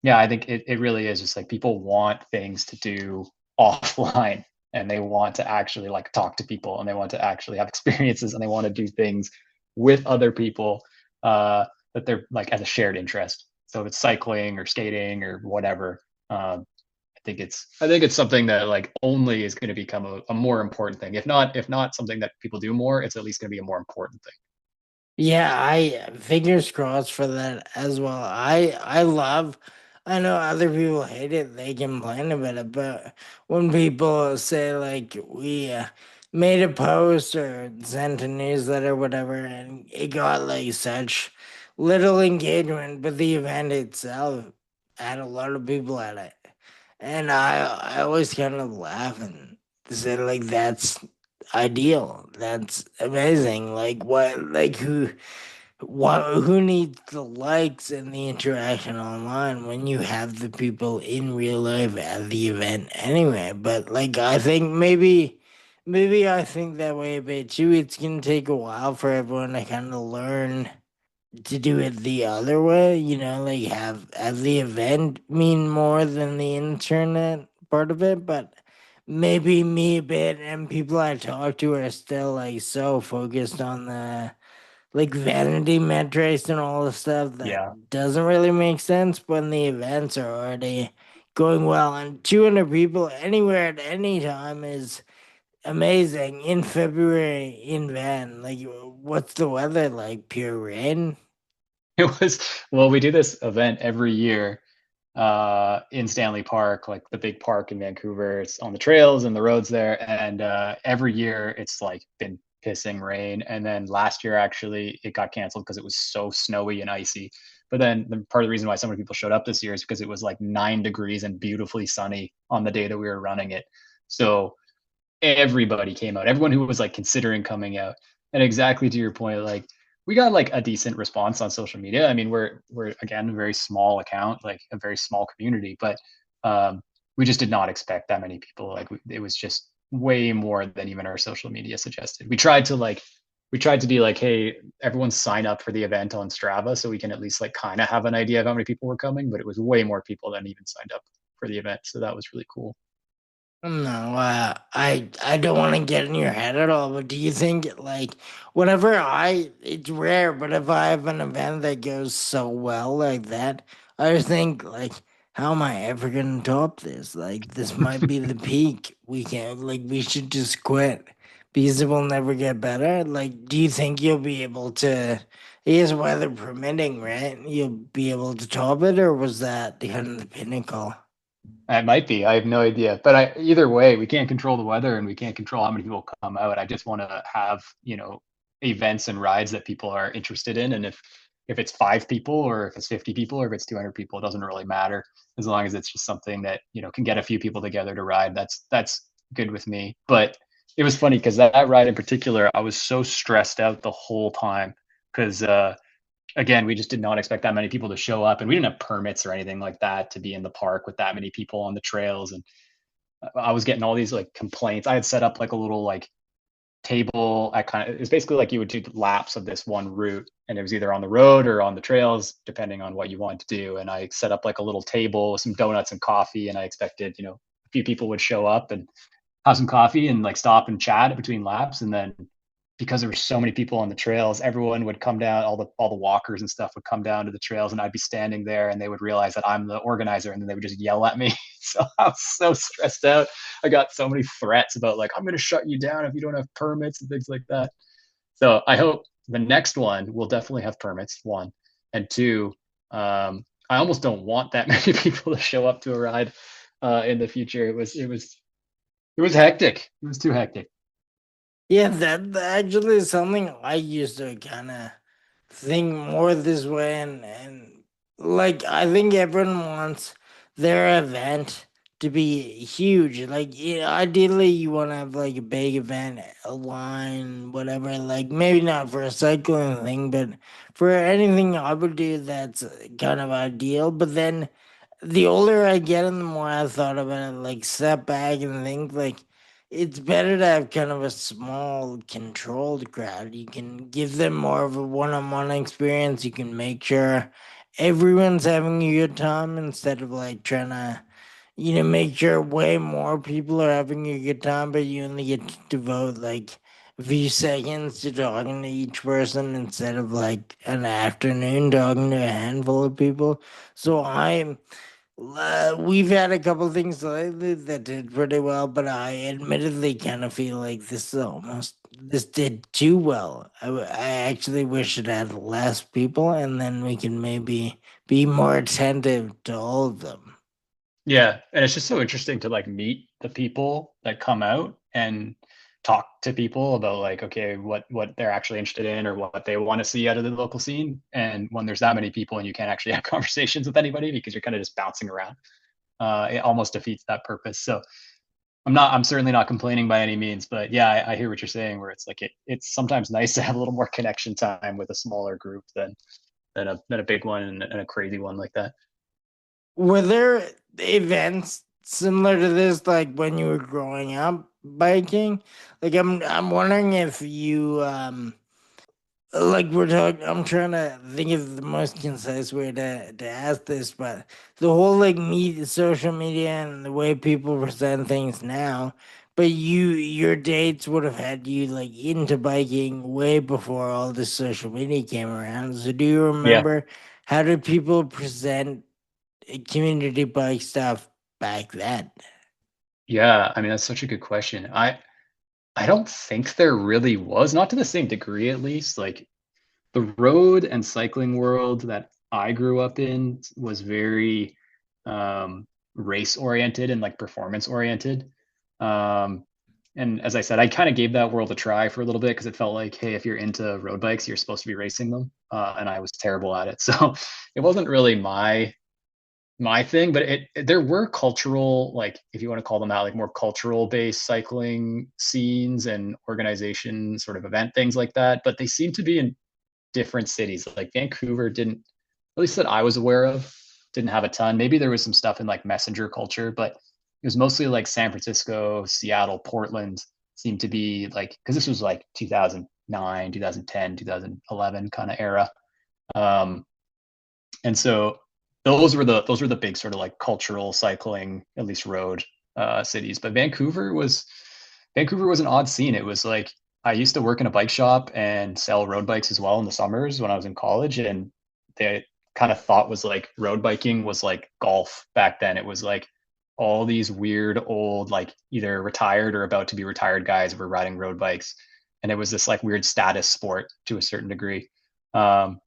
yeah, I think it really is just like people want things to do offline, and they want to actually like talk to people, and they want to actually have experiences, and they want to do things with other people that they're like as a shared interest. So if it's cycling or skating or whatever, I think it's something that like only is going to become a more important thing. If not something that people do more, it's at least going to be a more important thing. Yeah, I fingers crossed for that as well. I know other people hate it, they complain about it, but when people say like we made a post or sent a newsletter, whatever, and it got like such little engagement, but the event itself had a lot of people at it. And I always kind of laugh and say like that's ideal. That's amazing. Like what like who needs the likes and the interaction online when you have the people in real life at the event anyway? But like I think maybe I think that way a bit too. It's gonna take a while for everyone to kind of learn to do it the other way, like have the event mean more than the internet part of it, but maybe me a bit and people I talk to are still like so focused on the like vanity metrics and all the stuff that Yeah. doesn't really make sense when the events are already going well, and 200 people anywhere at any time is amazing. In February in Van, like what's the weather like? Pure rain? It was, well, we do this event every year in Stanley Park, like the big park in Vancouver. It's on the trails and the roads there. And every year it's like been pissing rain. And then last year, actually, it got canceled because it was so snowy and icy. But then part of the reason why so many people showed up this year is because it was like 9 degrees and beautifully sunny on the day that we were running it. So everybody came out, everyone who was like considering coming out. And exactly to your point, like we got like a decent response on social media. I mean, we're again a very small account, like a very small community, but we just did not expect that many people. Like it was just way more than even our social media suggested. We tried to be like, hey, everyone sign up for the event on Strava so we can at least like kind of have an idea of how many people were coming, but it was way more people than even signed up for the event. So that was really cool. No, I don't want to get in your head at all, but do you think like whenever it's rare, but if I have an event that goes so well like that, I just think like, how am I ever gonna top this? Like this might be the peak. We can't like we should just quit because it will never get better. Like, do you think you'll be able to? I guess weather permitting, right? You'll be able to top it, or was that the kind of the pinnacle? It might be. I have no idea. But either way, we can't control the weather and we can't control how many people come out. I just want to have, events and rides that people are interested in. And if it's 5 people or if it's 50 people or if it's 200 people, it doesn't really matter as long as it's just something that, can get a few people together to ride. That's good with me. But it was funny because that ride in particular, I was so stressed out the whole time because again, we just did not expect that many people to show up, and we didn't have permits or anything like that to be in the park with that many people on the trails. And I was getting all these like complaints. I had set up like a little like table. I kind of, it's basically like you would do laps of this one route, and it was either on the road or on the trails, depending on what you wanted to do. And I set up like a little table with some donuts and coffee, and I expected, a few people would show up and have some coffee and like stop and chat between laps. And then because there were so many people on the trails, everyone would come down, all the walkers and stuff would come down to the trails, and I'd be standing there, and they would realize that I'm the organizer, and then they would just yell at me. So I was so stressed out. I got so many threats about like I'm going to shut you down if you don't have permits and things like that. So I hope the next one will definitely have permits. One and two. I almost don't want that many people to show up to a ride in the future. It was hectic. It was too hectic. Yeah, that actually is something I used to kind of think more this way, and like I think everyone wants their event to be huge. Like, ideally, you want to have like a big event, a line, whatever. Like, maybe not for a cycling thing, but for anything I would do, that's kind of ideal. But then the older I get and the more I thought about it, like step back and think like it's better to have kind of a small controlled crowd. You can give them more of a one-on-one experience. You can make sure everyone's having a good time instead of like trying to, make sure way more people are having a good time, but you only get to devote like a few seconds to talking to each person instead of like an afternoon talking to a handful of people. So we've had a couple things lately that did pretty well, but I admittedly kind of feel like this is almost this did too well. I actually wish it had less people, and then we can maybe be more attentive to all of them. Yeah, and it's just so interesting to like meet the people that come out and talk to people about like okay, what they're actually interested in or what they want to see out of the local scene. And when there's that many people and you can't actually have conversations with anybody because you're kind of just bouncing around, it almost defeats that purpose. So I'm certainly not complaining by any means, but yeah, I hear what you're saying where it's like it's sometimes nice to have a little more connection time with a smaller group than a big one and a crazy one like that. Were there events similar to this, like when you were growing up biking? Like I'm wondering if you like we're talking, I'm trying to think of the most concise way to ask this, but the whole like social media and the way people present things now, but your dates would have had you like into biking way before all this social media came around. So do you Yeah. remember how did people present community bike stuff back then? Yeah, I mean that's such a good question. I don't think there really was, not to the same degree at least. Like the road and cycling world that I grew up in was very race oriented and like performance oriented. Um, and as I said, I kind of gave that world a try for a little bit because it felt like, hey, if you're into road bikes, you're supposed to be racing them. And I was terrible at it. So it wasn't really my thing, but there were cultural, like if you want to call them out, like more cultural based cycling scenes and organization sort of event things like that. But they seem to be in different cities. Like Vancouver didn't, at least that I was aware of, didn't have a ton. Maybe there was some stuff in like messenger culture, but it was mostly like San Francisco, Seattle, Portland seemed to be like, because this was like 2009, 2010, 2011 kind of era. Um, and so those were the big sort of like cultural cycling, at least road cities. But Vancouver was an odd scene. It was like I used to work in a bike shop and sell road bikes as well in the summers when I was in college, and they kind of thought was like road biking was like golf back then. It was like all these weird old like either retired or about to be retired guys were riding road bikes, and it was this like weird status sport to a certain degree. Um,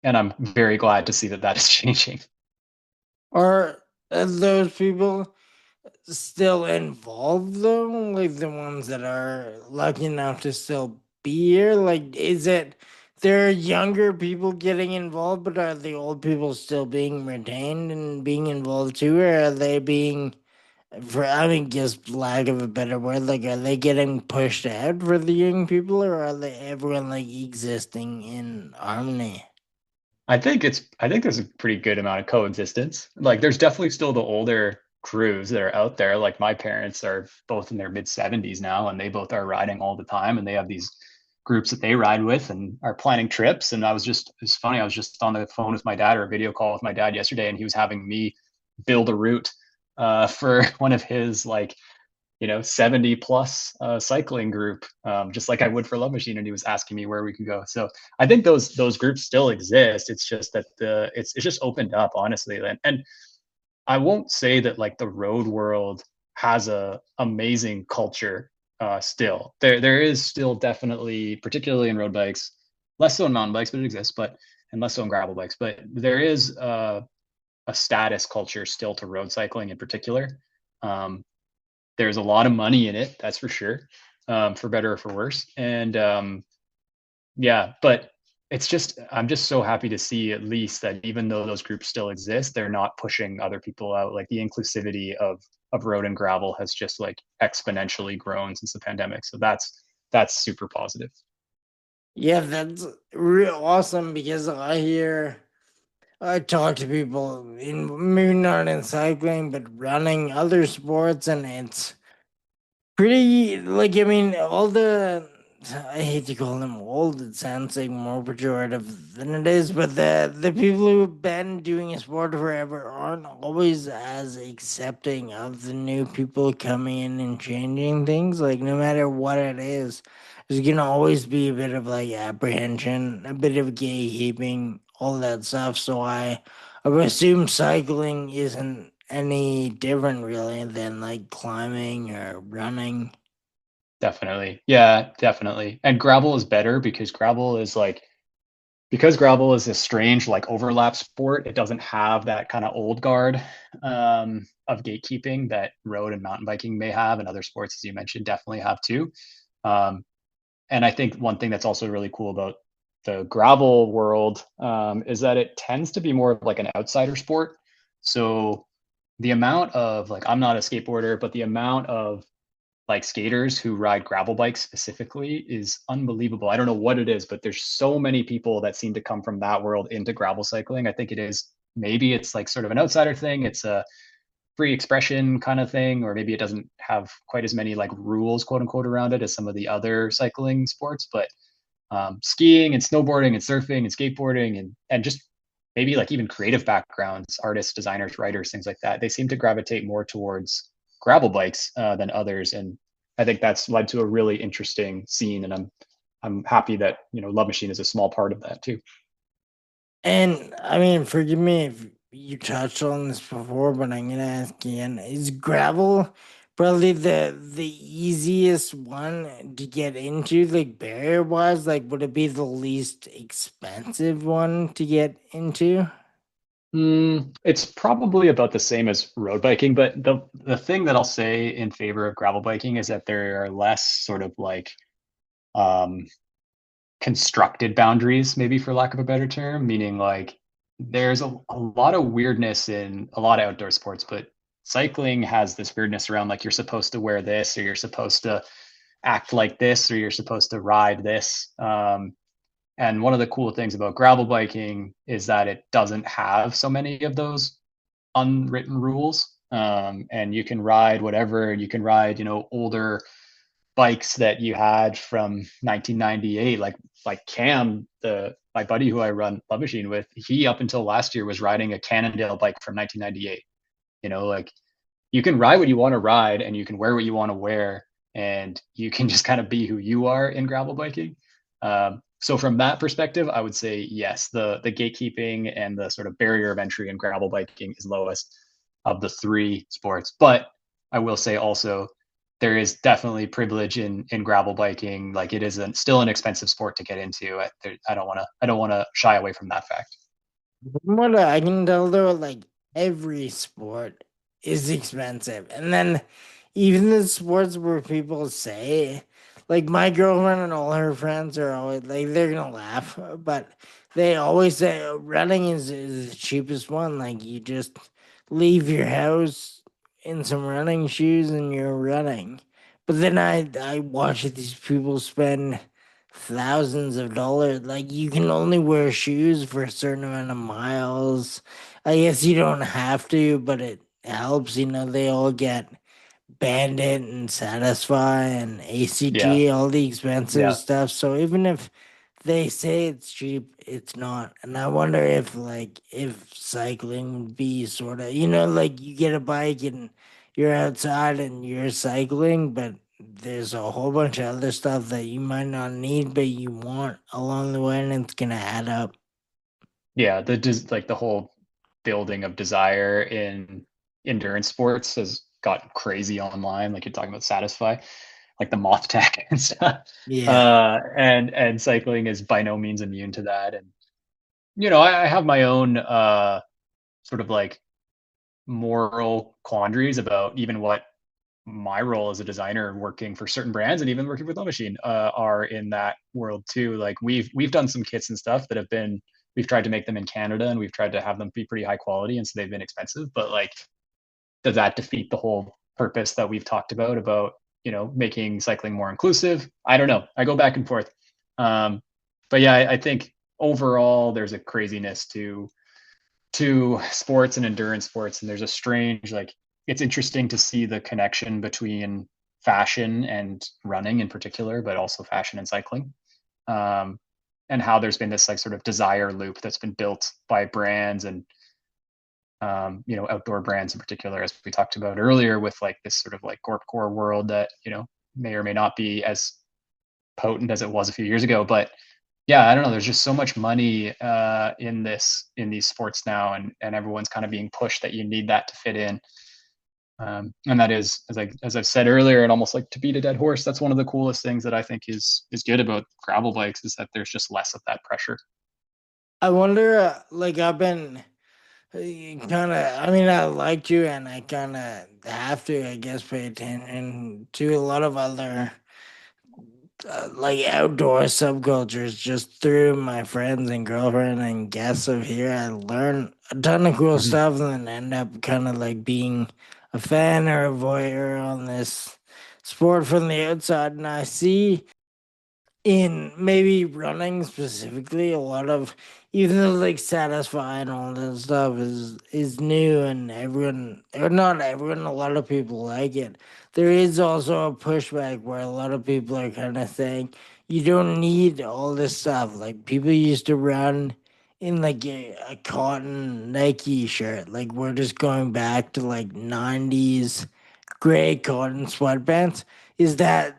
and I'm very glad to see that that is changing. Are those people still involved though? Like the ones that are lucky enough to still be here? Like, is it there are younger people getting involved, but are the old people still being retained and being involved too? Or are they being, for I mean, just lack of a better word, like are they getting pushed out for the young people, or are they everyone like existing in harmony? I think there's a pretty good amount of coexistence. Like there's definitely still the older crews that are out there. Like my parents are both in their mid 70s now and they both are riding all the time and they have these groups that they ride with and are planning trips. And it's funny, I was just on the phone with my dad or a video call with my dad yesterday and he was having me build a route for one of his like 70 plus cycling group, just like I would for Love Machine. And he was asking me where we could go. So I think those groups still exist. It's just that it's just opened up, honestly. And I won't say that like the road world has a amazing culture still. There is still definitely, particularly in road bikes, less so in mountain bikes, but it exists, but and less so in gravel bikes, but there is a status culture still to road cycling in particular. Um, there's a lot of money in it, that's for sure, for better or for worse. And yeah, but I'm just so happy to see at least that even though those groups still exist, they're not pushing other people out. Like the inclusivity of road and gravel has just like exponentially grown since the pandemic. So that's super positive. Yeah, that's real awesome because I talk to people in maybe not in cycling, but running other sports, and it's pretty like I mean all the I hate to call them old. It sounds like more pejorative than it is, but the people who've been doing a sport forever aren't always as accepting of the new people coming in and changing things. Like no matter what it is, there's gonna always be a bit of like apprehension, a bit of gatekeeping, all that stuff. So I would assume cycling isn't any different really than like climbing or running. Definitely. Yeah, definitely. And gravel is better because gravel is a strange like overlap sport. It doesn't have that kind of old guard of gatekeeping that road and mountain biking may have, and other sports, as you mentioned, definitely have too. Um, and I think one thing that's also really cool about the gravel world is that it tends to be more of like an outsider sport. So the amount of like, I'm not a skateboarder, but the amount of like skaters who ride gravel bikes specifically is unbelievable. I don't know what it is, but there's so many people that seem to come from that world into gravel cycling. I think it is maybe it's like sort of an outsider thing. It's a free expression kind of thing, or maybe it doesn't have quite as many like rules, quote unquote, around it as some of the other cycling sports. But skiing and snowboarding and surfing and skateboarding and just maybe like even creative backgrounds, artists, designers, writers, things like that, they seem to gravitate more towards gravel bikes than others. And I think that's led to a really interesting scene. And I'm happy that Love Machine is a small part of that too. And I mean, forgive me if you touched on this before, but I'm gonna ask again. Is gravel probably the easiest one to get into, like barrier wise? Like, would it be the least expensive one to get into? It's probably about the same as road biking, but the thing that I'll say in favor of gravel biking is that there are less sort of like um, constructed boundaries, maybe for lack of a better term, meaning like there's a lot of weirdness in a lot of outdoor sports, but cycling has this weirdness around like you're supposed to wear this or you're supposed to act like this or you're supposed to ride this. And one of the cool things about gravel biking is that it doesn't have so many of those unwritten rules. And you can ride whatever, you can ride, older bikes that you had from 1998, like Cam, the my buddy who I run Love Machine with, he up until last year was riding a Cannondale bike from 1998. Like you can ride what you want to ride and you can wear what you want to wear and you can just kind of be who you are in gravel biking. So from that perspective, I would say yes, the gatekeeping and the sort of barrier of entry in gravel biking is lowest of the three sports. But I will say also there is definitely privilege in gravel biking. Like it is still an expensive sport to get into. I don't want to shy away from that fact. From what I can tell, though, like every sport is expensive, and then even the sports where people say, like my girlfriend and all her friends are always like they're gonna laugh, but they always say running is the cheapest one. Like you just leave your house in some running shoes and you're running. But then I watch these people spend thousands of dollars. Like you can only wear shoes for a certain amount of miles. I guess you don't have to, but it helps. They all get Bandit and Satisfy and Yeah, ACG, all the expensive yeah. stuff. So even if they say it's cheap, it's not. And I wonder if cycling would be sort of, like you get a bike and you're outside and you're cycling, but there's a whole bunch of other stuff that you might not need, but you want along the way, and it's gonna add up. Yeah, like the whole building of desire in endurance sports has got crazy online. Like you're talking about Satisfy, like the moth tech and stuff. Yeah. And cycling is by no means immune to that. And I have my own sort of like moral quandaries about even what my role as a designer working for certain brands and even working with Love Machine are in that world too. Like we've done some kits and stuff that have been we've tried to make them in Canada and we've tried to have them be pretty high quality and so they've been expensive. But like, does that defeat the whole purpose that we've talked about making cycling more inclusive? I don't know. I go back and forth. Um, but yeah, I think overall there's a craziness to sports and endurance sports and there's a strange like it's interesting to see the connection between fashion and running in particular but also fashion and cycling um, and how there's been this like sort of desire loop that's been built by brands and outdoor brands in particular as we talked about earlier with like this sort of like gorpcore world that may or may not be as potent as it was a few years ago but yeah, I don't know. There's just so much money in these sports now, and everyone's kind of being pushed that you need that to fit in. And that is, as I've said earlier, and almost like to beat a dead horse, that's one of the coolest things that I think is good about gravel bikes is that there's just less of that pressure. I wonder, like I've been kind of, I mean, I like you, and I kind of have to, I guess, pay attention to a lot of other like outdoor subcultures just through my friends and girlfriend and guests of here. I learn a ton of cool Mhm. stuff and then end up kind of like being a fan or a voyeur on this sport from the outside. And I see in maybe running specifically a lot of, even though like satisfying all that stuff is new and everyone, or not everyone, a lot of people like it, there is also a pushback where a lot of people are kind of saying you don't need all this stuff. Like people used to run in like a cotton Nike shirt, like we're just going back to like 90s gray cotton sweatpants. Is the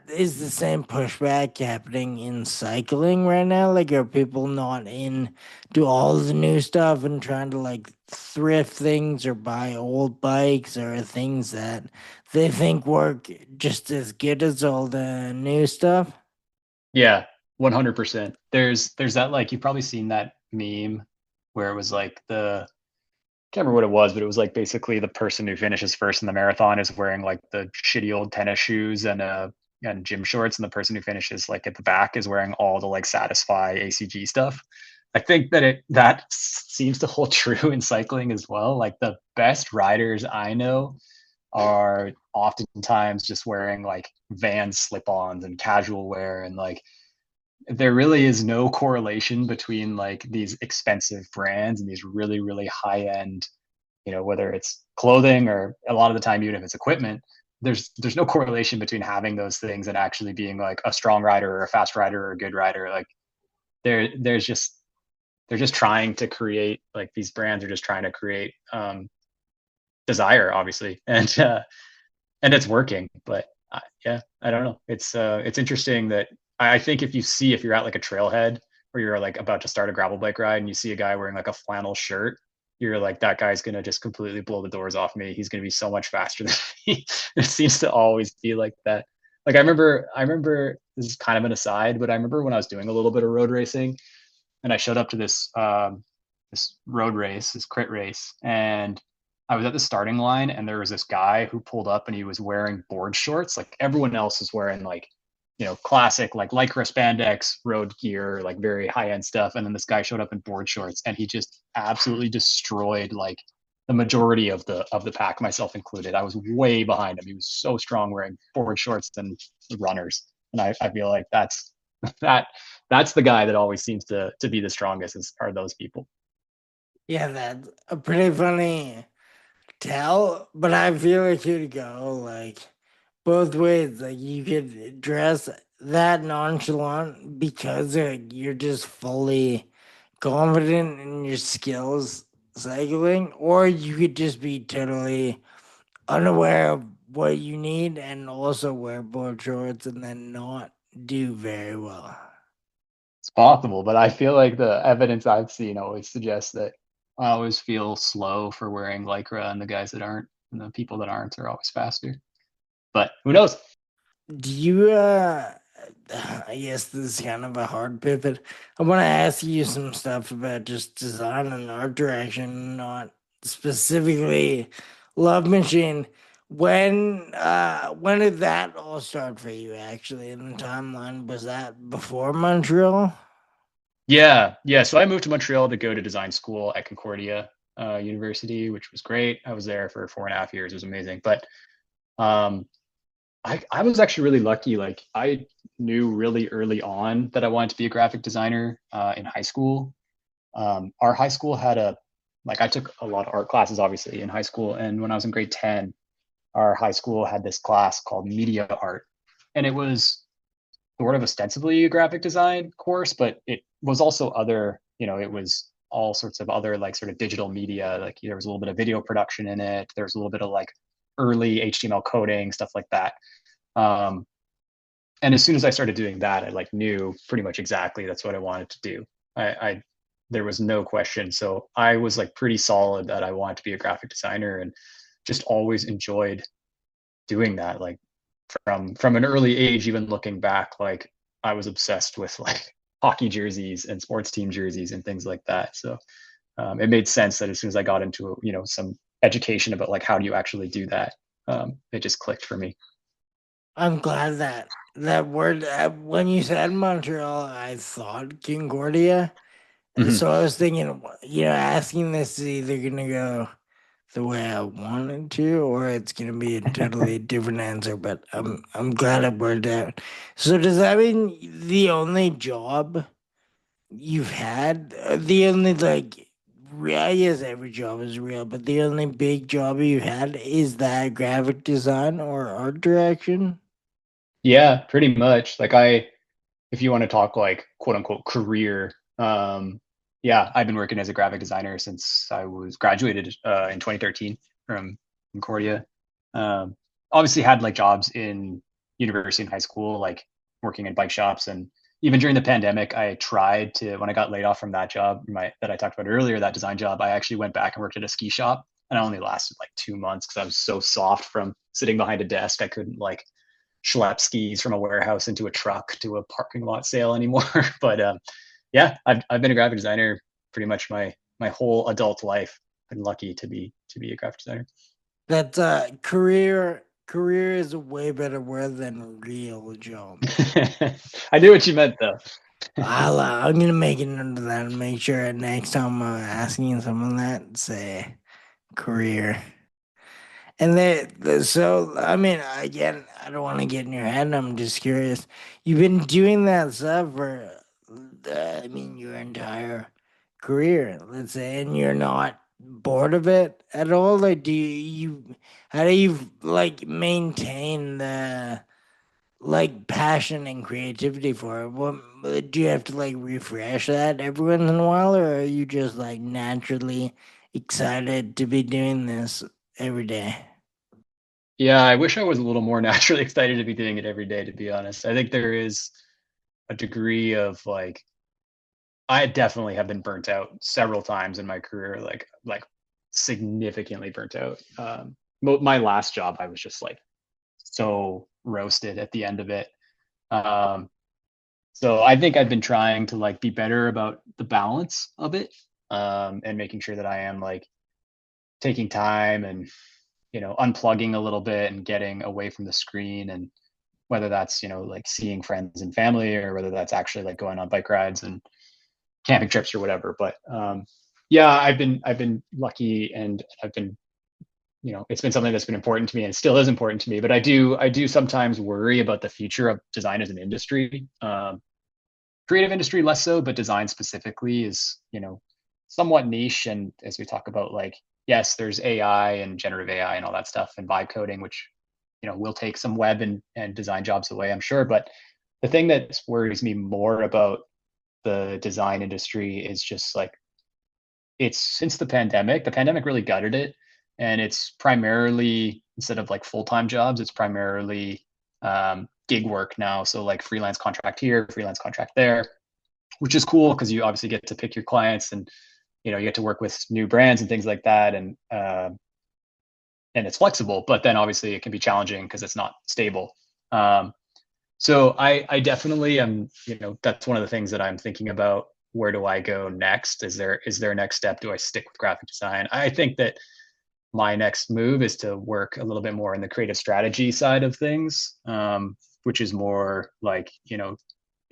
same pushback happening in cycling right now? Like, are people not in do all the new stuff and trying to like thrift things or buy old bikes or things that they think work just as good as all the new stuff? Yeah, 100%. There's that, like, you've probably seen that meme where it was like the can't remember what it was, but it was like basically the person who finishes first in the marathon is wearing like the shitty old tennis shoes and gym shorts, and the person who finishes like at the back is wearing all the like Satisfy ACG stuff. I think that that seems to hold true in cycling as well. Like the best riders I know are oftentimes just wearing like Vans slip-ons and casual wear, and like there really is no correlation between like these expensive brands and these really really high end, whether it's clothing or a lot of the time even if it's equipment. There's no correlation between having those things and actually being like a strong rider or a fast rider or a good rider. Like there's just they're just trying to create, like, these brands are just trying to create desire, obviously, and it's working. But yeah, I don't know. It's interesting that I think if you're at like a trailhead or you're like about to start a gravel bike ride and you see a guy wearing like a flannel shirt, you're like, that guy's gonna just completely blow the doors off me. He's gonna be so much faster than me. It seems to always be like that. Like I remember this is kind of an aside, but I remember when I was doing a little bit of road racing and I showed up to this road race, this crit race, and I was at the starting line, and there was this guy who pulled up, and he was wearing board shorts. Like everyone else is wearing like, classic like lycra spandex road gear, like very high end stuff, and then this guy showed up in board shorts, and he just absolutely destroyed like the majority of the pack, myself included. I was way behind him. He was so strong wearing board shorts and runners, and I feel like that that's the guy that always seems to be the strongest are those people. Yeah, that's a pretty funny tell, but I feel like you'd go like both ways. Like you could dress that nonchalant because you're just fully confident in your skills cycling, or you could just be totally unaware of what you need and also wear board shorts and then not do very well. It's possible, but I feel like the evidence I've seen always suggests that I always feel slow for wearing lycra, and the guys that aren't, and the people that aren't, are always faster. But who knows? Do you I guess this is kind of a hard pivot. I want to ask you some stuff about just design and art direction, not specifically Love Machine. When did that all start for you actually in the timeline? Was that before Montreal? Yeah, yeah. So I moved to Montreal to go to design school at Concordia University, which was great. I was there for 4.5 years. It was amazing. But um, I was actually really lucky. Like I knew really early on that I wanted to be a graphic designer in high school. Our high school had I took a lot of art classes, obviously, in high school. And when I was in grade 10, our high school had this class called media art. And it was sort of ostensibly a graphic design course, but it was also other, it was all sorts of other like sort of digital media. Like there was a little bit of video production in it. There was a little bit of like early HTML coding, stuff like that. Um, and as soon as I started doing that, I like knew pretty much exactly that's what I wanted to do. I there was no question. So I was like pretty solid that I wanted to be a graphic designer. And just always enjoyed doing that. Like from an early age, even looking back, like I was obsessed with like hockey jerseys and sports team jerseys and things like that. So it made sense that as soon as I got into some education about like how do you actually do that, it just clicked for me. I'm glad that that word when you said Montreal, I thought Concordia. Mhm. So I was thinking, asking this is either gonna go the way I wanted to, or it's gonna be a totally different answer. But I'm glad it worked out. So does that mean the only job you've had, the only I guess every job is real, but the only big job you had is that graphic design or art direction? Yeah, pretty much. Like if you want to talk like quote unquote career, yeah, I've been working as a graphic designer since I was graduated in 2013 from Concordia. Um, Obviously had like jobs in university and high school, like working in bike shops, and even during the pandemic, I tried to when I got laid off from that job, my that I talked about earlier, that design job, I actually went back and worked at a ski shop, and I only lasted like 2 months because I was so soft from sitting behind a desk. I couldn't like schlep skis from a warehouse into a truck to a parking lot sale anymore. But yeah, I've been a graphic designer pretty much my whole adult life. Been lucky to be a graphic designer. That's career. Career is a way better word than real job. I knew what you meant though. I'm gonna make it into that and make sure next time I'm asking someone that say career. And so I mean, again, I don't want to get in your head. I'm just curious. You've been doing that stuff for, I mean, your entire career, let's say, and you're not bored of it at all. Like, how do you like maintain the passion and creativity for it? What do you have to like refresh that every once in a while, or are you just like naturally excited to be doing this every day? Yeah, I wish I was a little more naturally excited to be doing it every day, to be honest. I think there is a degree of like I definitely have been burnt out several times in my career, like significantly burnt out. My last job, I was just like so roasted at the end of it. Um, so I think I've been trying to like be better about the balance of it, and making sure that I am like taking time and unplugging a little bit and getting away from the screen, and whether that's like seeing friends and family, or whether that's actually like going on bike rides and camping trips or whatever. But yeah, I've been lucky, and I've been it's been something that's been important to me and still is important to me. But I do sometimes worry about the future of design as an industry. Creative industry less so, but design specifically is somewhat niche. And as we talk about, like, yes, there's AI and generative AI and all that stuff and vibe coding, which will take some web and design jobs away, I'm sure. But the thing that worries me more about the design industry is just like it's since the pandemic really gutted it, and it's primarily, instead of like full-time jobs, it's primarily gig work now. So like freelance contract here, freelance contract there, which is cool because you obviously get to pick your clients, and you get to work with new brands and things like that, and it's flexible. But then obviously it can be challenging because it's not stable. Um, so I definitely am, that's one of the things that I'm thinking about. Where do I go next? Is there a next step? Do I stick with graphic design? I think that my next move is to work a little bit more in the creative strategy side of things, which is more like,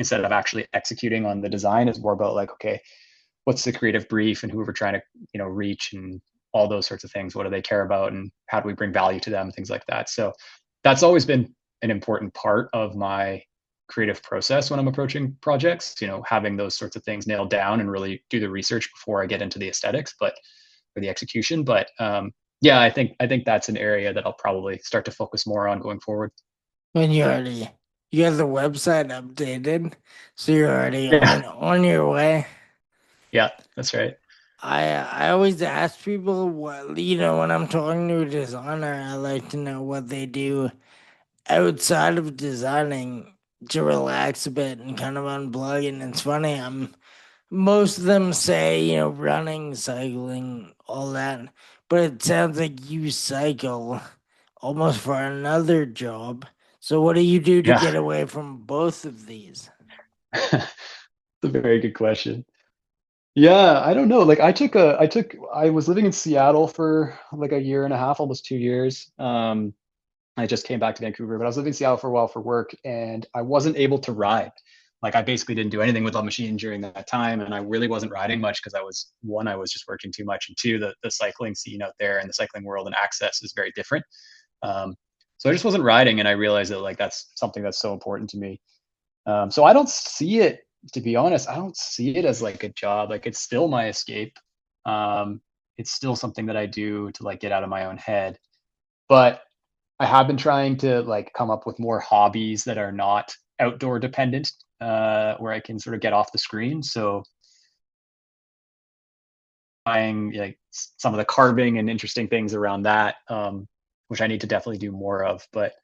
instead of actually executing on the design, is more about like, okay, what's the creative brief and who we're trying to, reach, and all those sorts of things. What do they care about, and how do we bring value to them? Things like that. So that's always been an important part of my creative process when I'm approaching projects, having those sorts of things nailed down and really do the research before I get into the aesthetics, but for the execution. But yeah, I think that's an area that I'll probably start to focus more on going forward. When you have the website updated, so you're already Yeah, on your way. yeah, that's right. I always ask people what when I'm talking to a designer, I like to know what they do outside of designing to relax a bit and kind of unplug. And it's funny, most of them say, running, cycling, all that. But it sounds like you cycle almost for another job. So what do you do to Yeah. get away from both of these? It's a very good question. Yeah, I don't know. Like I was living in Seattle for like a year and a half, almost 2 years. I just came back to Vancouver, but I was living in Seattle for a while for work, and I wasn't able to ride. Like I basically didn't do anything with a machine during that time, and I really wasn't riding much because I was just working too much, and two, the cycling scene out there and the cycling world and access is very different. Um, so I just wasn't riding, and I realized that like that's something that's so important to me. So I don't see it, to be honest, I don't see it as like a job. Like it's still my escape. Um, it's still something that I do to like get out of my own head. But I have been trying to like come up with more hobbies that are not outdoor dependent, where I can sort of get off the screen. So buying like some of the carving and interesting things around that, which I need to definitely do more of. But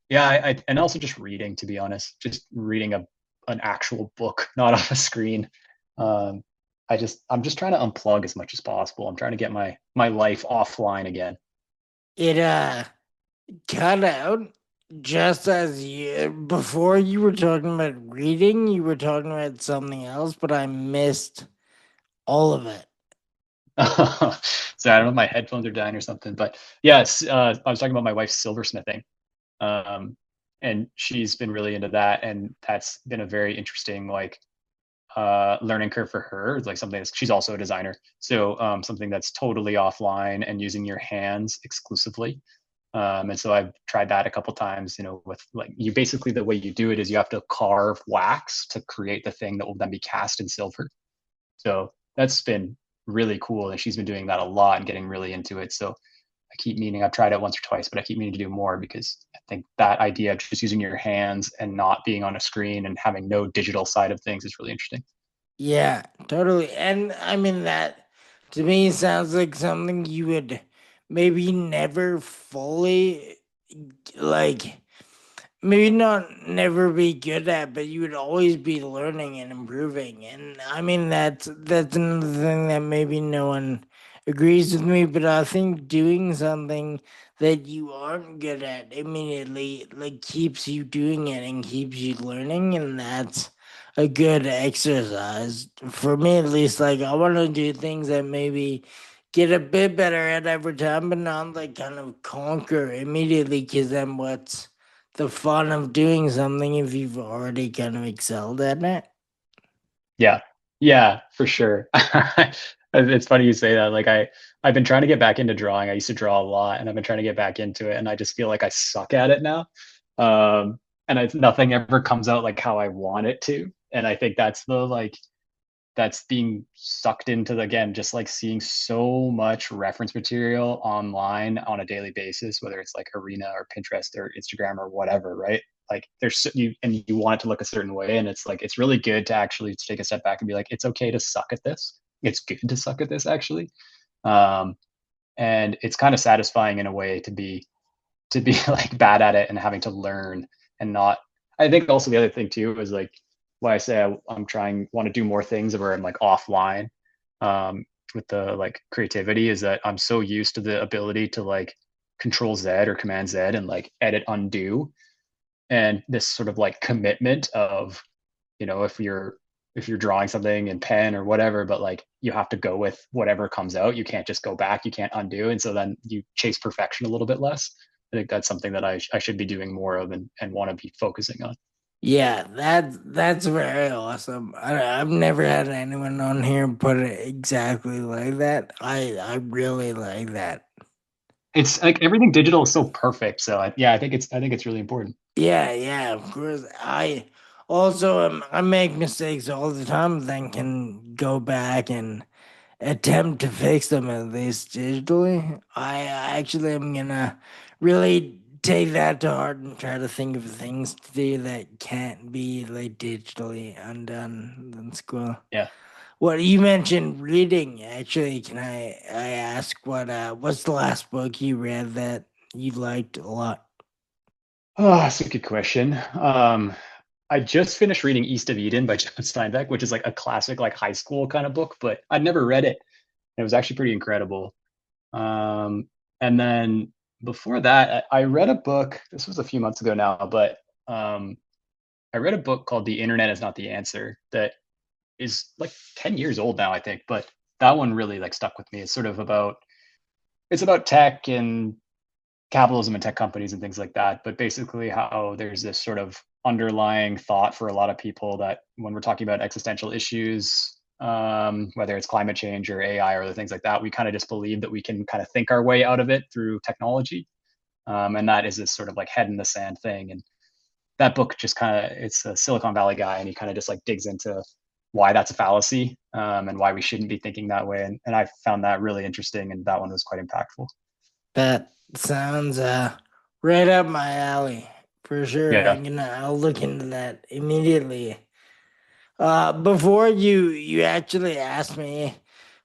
yeah, and also just reading, to be honest, just reading an actual book, not off a screen. Um, I'm just trying to unplug as much as possible. I'm trying to get my life offline again. It cut out just as you before you were talking about reading, you were talking about something else, but I missed all of it. So I don't know if my headphones are dying or something, but yes, I was talking about my wife's silversmithing, um, and she's been really into that, and that's been a very interesting like learning curve for her. It's like something that's, she's also a designer, so something that's totally offline and using your hands exclusively. And so I've tried that a couple times, you know, with like you basically the way you do it is you have to carve wax to create the thing that will then be cast in silver. So that's been really cool. And she's been doing that a lot and getting really into it. So I keep meaning, I've tried it once or twice, but I keep meaning to do more because I think that idea of just using your hands and not being on a screen and having no digital side of things is really interesting. Yeah, totally. And I mean, that to me sounds like something you would maybe never fully like, maybe not never be good at, but you would always be learning and improving. And I mean, that's another thing that maybe no one agrees with me, but I think doing something that you aren't good at immediately like keeps you doing it and keeps you learning, and that's a good exercise for me at least. Like I want to do things that maybe get a bit better at every time, but not like kind of conquer immediately, because then what's the fun of doing something if you've already kind of excelled at it? Yeah. Yeah, for sure. It's funny you say that. Like I've been trying to get back into drawing. I used to draw a lot and I've been trying to get back into it and I just feel like I suck at it now. And nothing ever comes out like how I want it to. And I think that's the like that's being sucked into the, again, just like seeing so much reference material online on a daily basis, whether it's like Arena or Pinterest or Instagram or whatever, right? Like there's you and you want it to look a certain way, and it's like it's really good to actually take a step back and be like, it's okay to suck at this. It's good to suck at this actually, um, and it's kind of satisfying in a way to be like bad at it and having to learn and not. I think also the other thing too is like why I say I'm trying want to do more things where I'm like offline, um, with the like creativity is that I'm so used to the ability to like control Z or command Z and like edit undo, and this sort of like commitment of, you know, if you're drawing something in pen or whatever, but like you have to go with whatever comes out, you can't just go back, you can't undo, and so then you chase perfection a little bit less. I think that's something that I should be doing more of and want to be focusing on. Yeah, that's very awesome. I've never had anyone on here put it exactly like that. I really like that. It's like everything digital is so perfect, so yeah, I think it's really important. Yeah, yeah, of course. I also I make mistakes all the time, then can go back and attempt to fix them at least digitally. I actually am gonna really take that to heart and try to think of things to do that can't be like digitally undone. That's cool. Yeah. What you mentioned reading, actually, can I ask what's the last book you read that you liked a lot? Oh, that's a good question. I just finished reading East of Eden by John Steinbeck, which is like a classic like high school kind of book, but I'd never read it. It was actually pretty incredible. Um, and then before that, I read a book. This was a few months ago now, but um, I read a book called "The Internet Is Not the Answer" that is like 10 years old now, I think. But that one really like stuck with me. It's sort of about it's about tech and capitalism and tech companies and things like that. But basically, how there's this sort of underlying thought for a lot of people that when we're talking about existential issues, whether it's climate change or AI or other things like that, we kind of just believe that we can kind of think our way out of it through technology. And that is this sort of like head in the sand thing. And that book just kind of, it's a Silicon Valley guy, and he kind of just like digs into why that's a fallacy, and why we shouldn't be thinking that way. And I found that really interesting, and that one was quite impactful. That sounds right up my alley for sure. Yeah. I'll look into that immediately. Before you actually asked me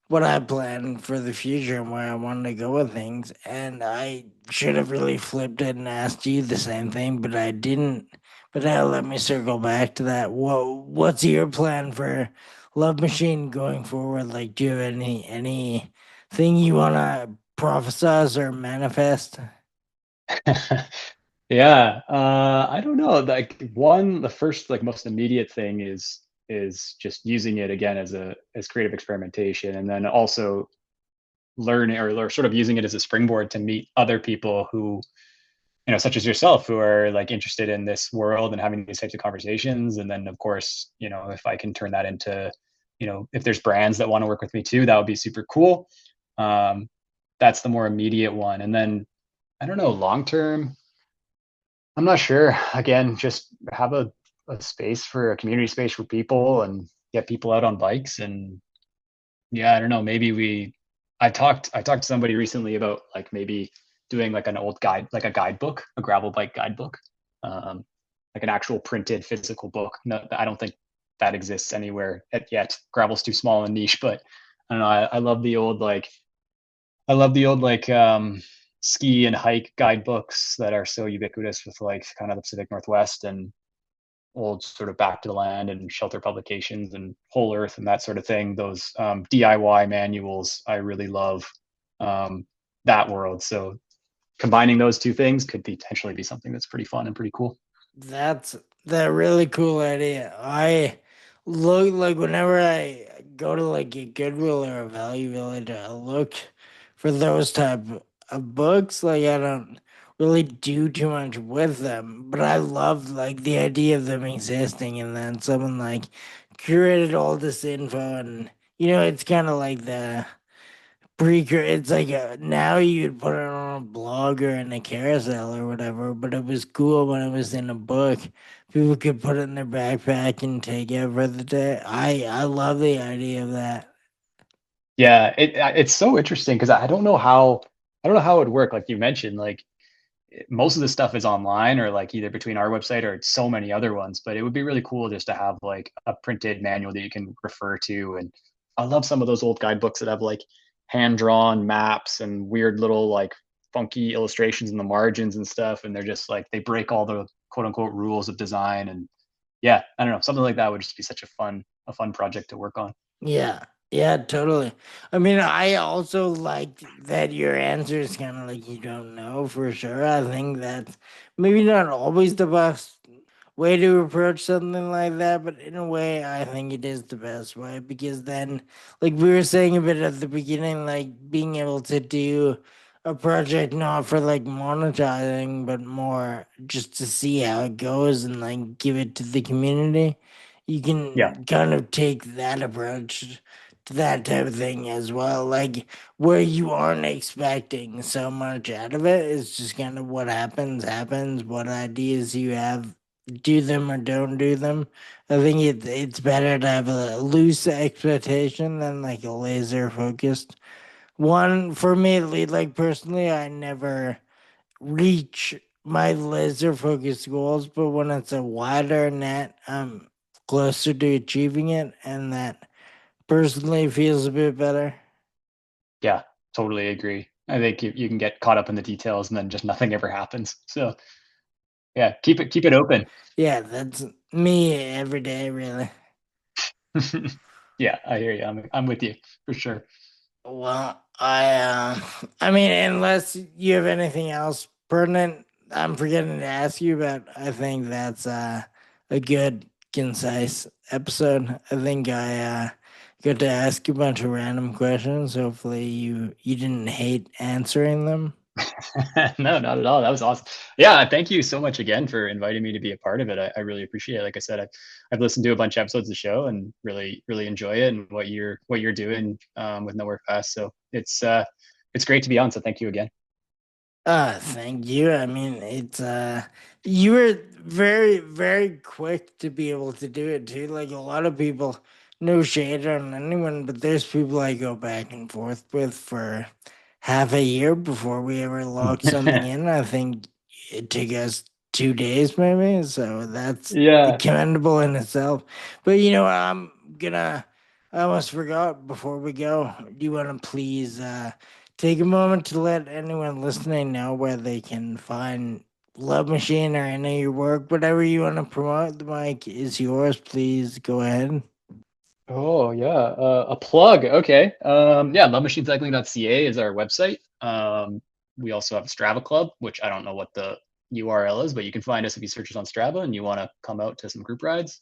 what I planned for the future and where I wanted to go with things, and I should have really flipped it and asked you the same thing, but I didn't. But now let me circle back to that. What's your plan for Love Machine going forward? Like, do you have anything you wanna prophesize or manifest? Yeah, I don't know. Like the first, like most immediate thing is just using it again as a as creative experimentation, and then also learning or sort of using it as a springboard to meet other people who, such as yourself, who are like interested in this world and having these types of conversations. And then, of course, if I can turn that into, if there's brands that want to work with me too, that would be super cool. Um, that's the more immediate one, and then I don't know, long term. I'm not sure. Again, just have a space for a community space for people and get people out on bikes. And yeah, I don't know. Maybe I talked to somebody recently about like maybe doing like an old guide, like a guidebook, a gravel bike guidebook, um, like an actual printed physical book. No, I don't think that exists anywhere yet. Gravel's too small and niche, but I don't know. I love the old like ski and hike guidebooks that are so ubiquitous with like kind of the Pacific Northwest and old sort of back to the land and shelter publications and whole earth and that sort of thing. Those DIY manuals, I really love um, that world. So combining those two things could potentially be something that's pretty fun and pretty cool. That's that really cool idea. I look like whenever I go to like a Goodwill or a Value Village, I look for those type of books. Like I don't really do too much with them, but I love like the idea of them existing and then someone like curated all this info and it's kind of like the it's like now you'd put it on a blog or in a carousel or whatever, but it was cool when it was in a book. People could put it in their backpack and take it for the day. I love the idea of that. Yeah, it's so interesting because I don't know how it would work. Like you mentioned, like most of the stuff is online or like either between our website or so many other ones, but it would be really cool just to have like a printed manual that you can refer to. And I love some of those old guidebooks that have like hand drawn maps and weird little like funky illustrations in the margins and stuff, and they're just like they break all the quote unquote rules of design. And yeah, I don't know, something like that would just be such a fun project to work on. Yeah, yeah, totally. I mean, I also like that your answer is kind of like you don't know for sure. I think that's maybe not always the best way to approach something like that, but in a way, I think it is the best way because then, like we were saying a bit at the beginning, like being able to do a project not for like monetizing, but more just to see how it goes and like give it to the community. You Yeah. can kind of take that approach to that type of thing as well. Like where you aren't expecting so much out of it, it's just kind of what happens, what ideas you have, do them or don't do them. I think it's better to have a loose expectation than like a laser focused one. For me, like personally, I never reach my laser focused goals, but when it's a wider net, I'm closer to achieving it, and that personally feels a bit better. Yeah, totally agree. I think you can get caught up in the details and then just nothing ever happens. So Yeah, keep it open. Yeah, that's me every day, really. Yeah, I hear you. I'm with you for sure. Well, I mean, unless you have anything else pertinent, I'm forgetting to ask you, but I think that's a good, concise episode. I think I got to ask you a bunch of random questions. Hopefully, you didn't hate answering them. No, not at all. That was awesome. Yeah, thank you so much again for inviting me to be a part of it. I really appreciate it. Like I said, I've listened to a bunch of episodes of the show and really enjoy it and what you're doing with Nowhere Fast. So it's great to be on. So thank you again. Thank you. I mean, it's you were very, very quick to be able to do it too. Like a lot of people, no shade on anyone, but there's people I go back and forth with for half a year before we ever lock something in. I think it took us 2 days maybe, so that's Yeah. commendable in itself. But I'm gonna. I almost forgot before we go. Do you want to please take a moment to let anyone listening know where they can find Love Machine or any of your work, whatever you want to promote. The mic is yours. Please go ahead. Oh yeah, a plug. Okay. Yeah, lovemachinecycling.ca is our website. We also have a Strava Club, which I don't know what the URL is, but you can find us if you search us on Strava and you want to come out to some group rides.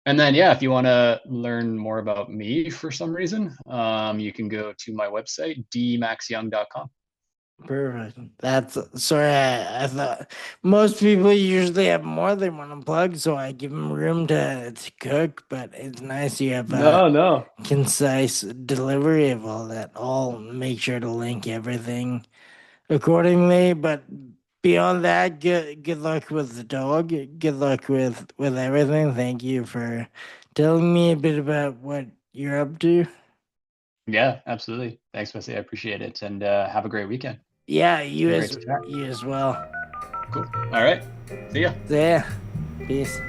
And then yeah, if you want to learn more about me for some reason, you can go to my website, dmaxyoung.com. Perfect. That's sorry. I thought most people usually have more they want to plug, so I give them room to cook. But it's nice you have a No, no. concise delivery of all that. I'll make sure to link everything accordingly. But beyond that, good luck with the dog. Good luck with everything. Thank you for telling me a bit about what you're up to. Yeah, absolutely. Thanks, Wesley. I appreciate it. And have a great weekend. Yeah, It's been great to chat. you as well. Cool. All right. See ya. So yeah, peace.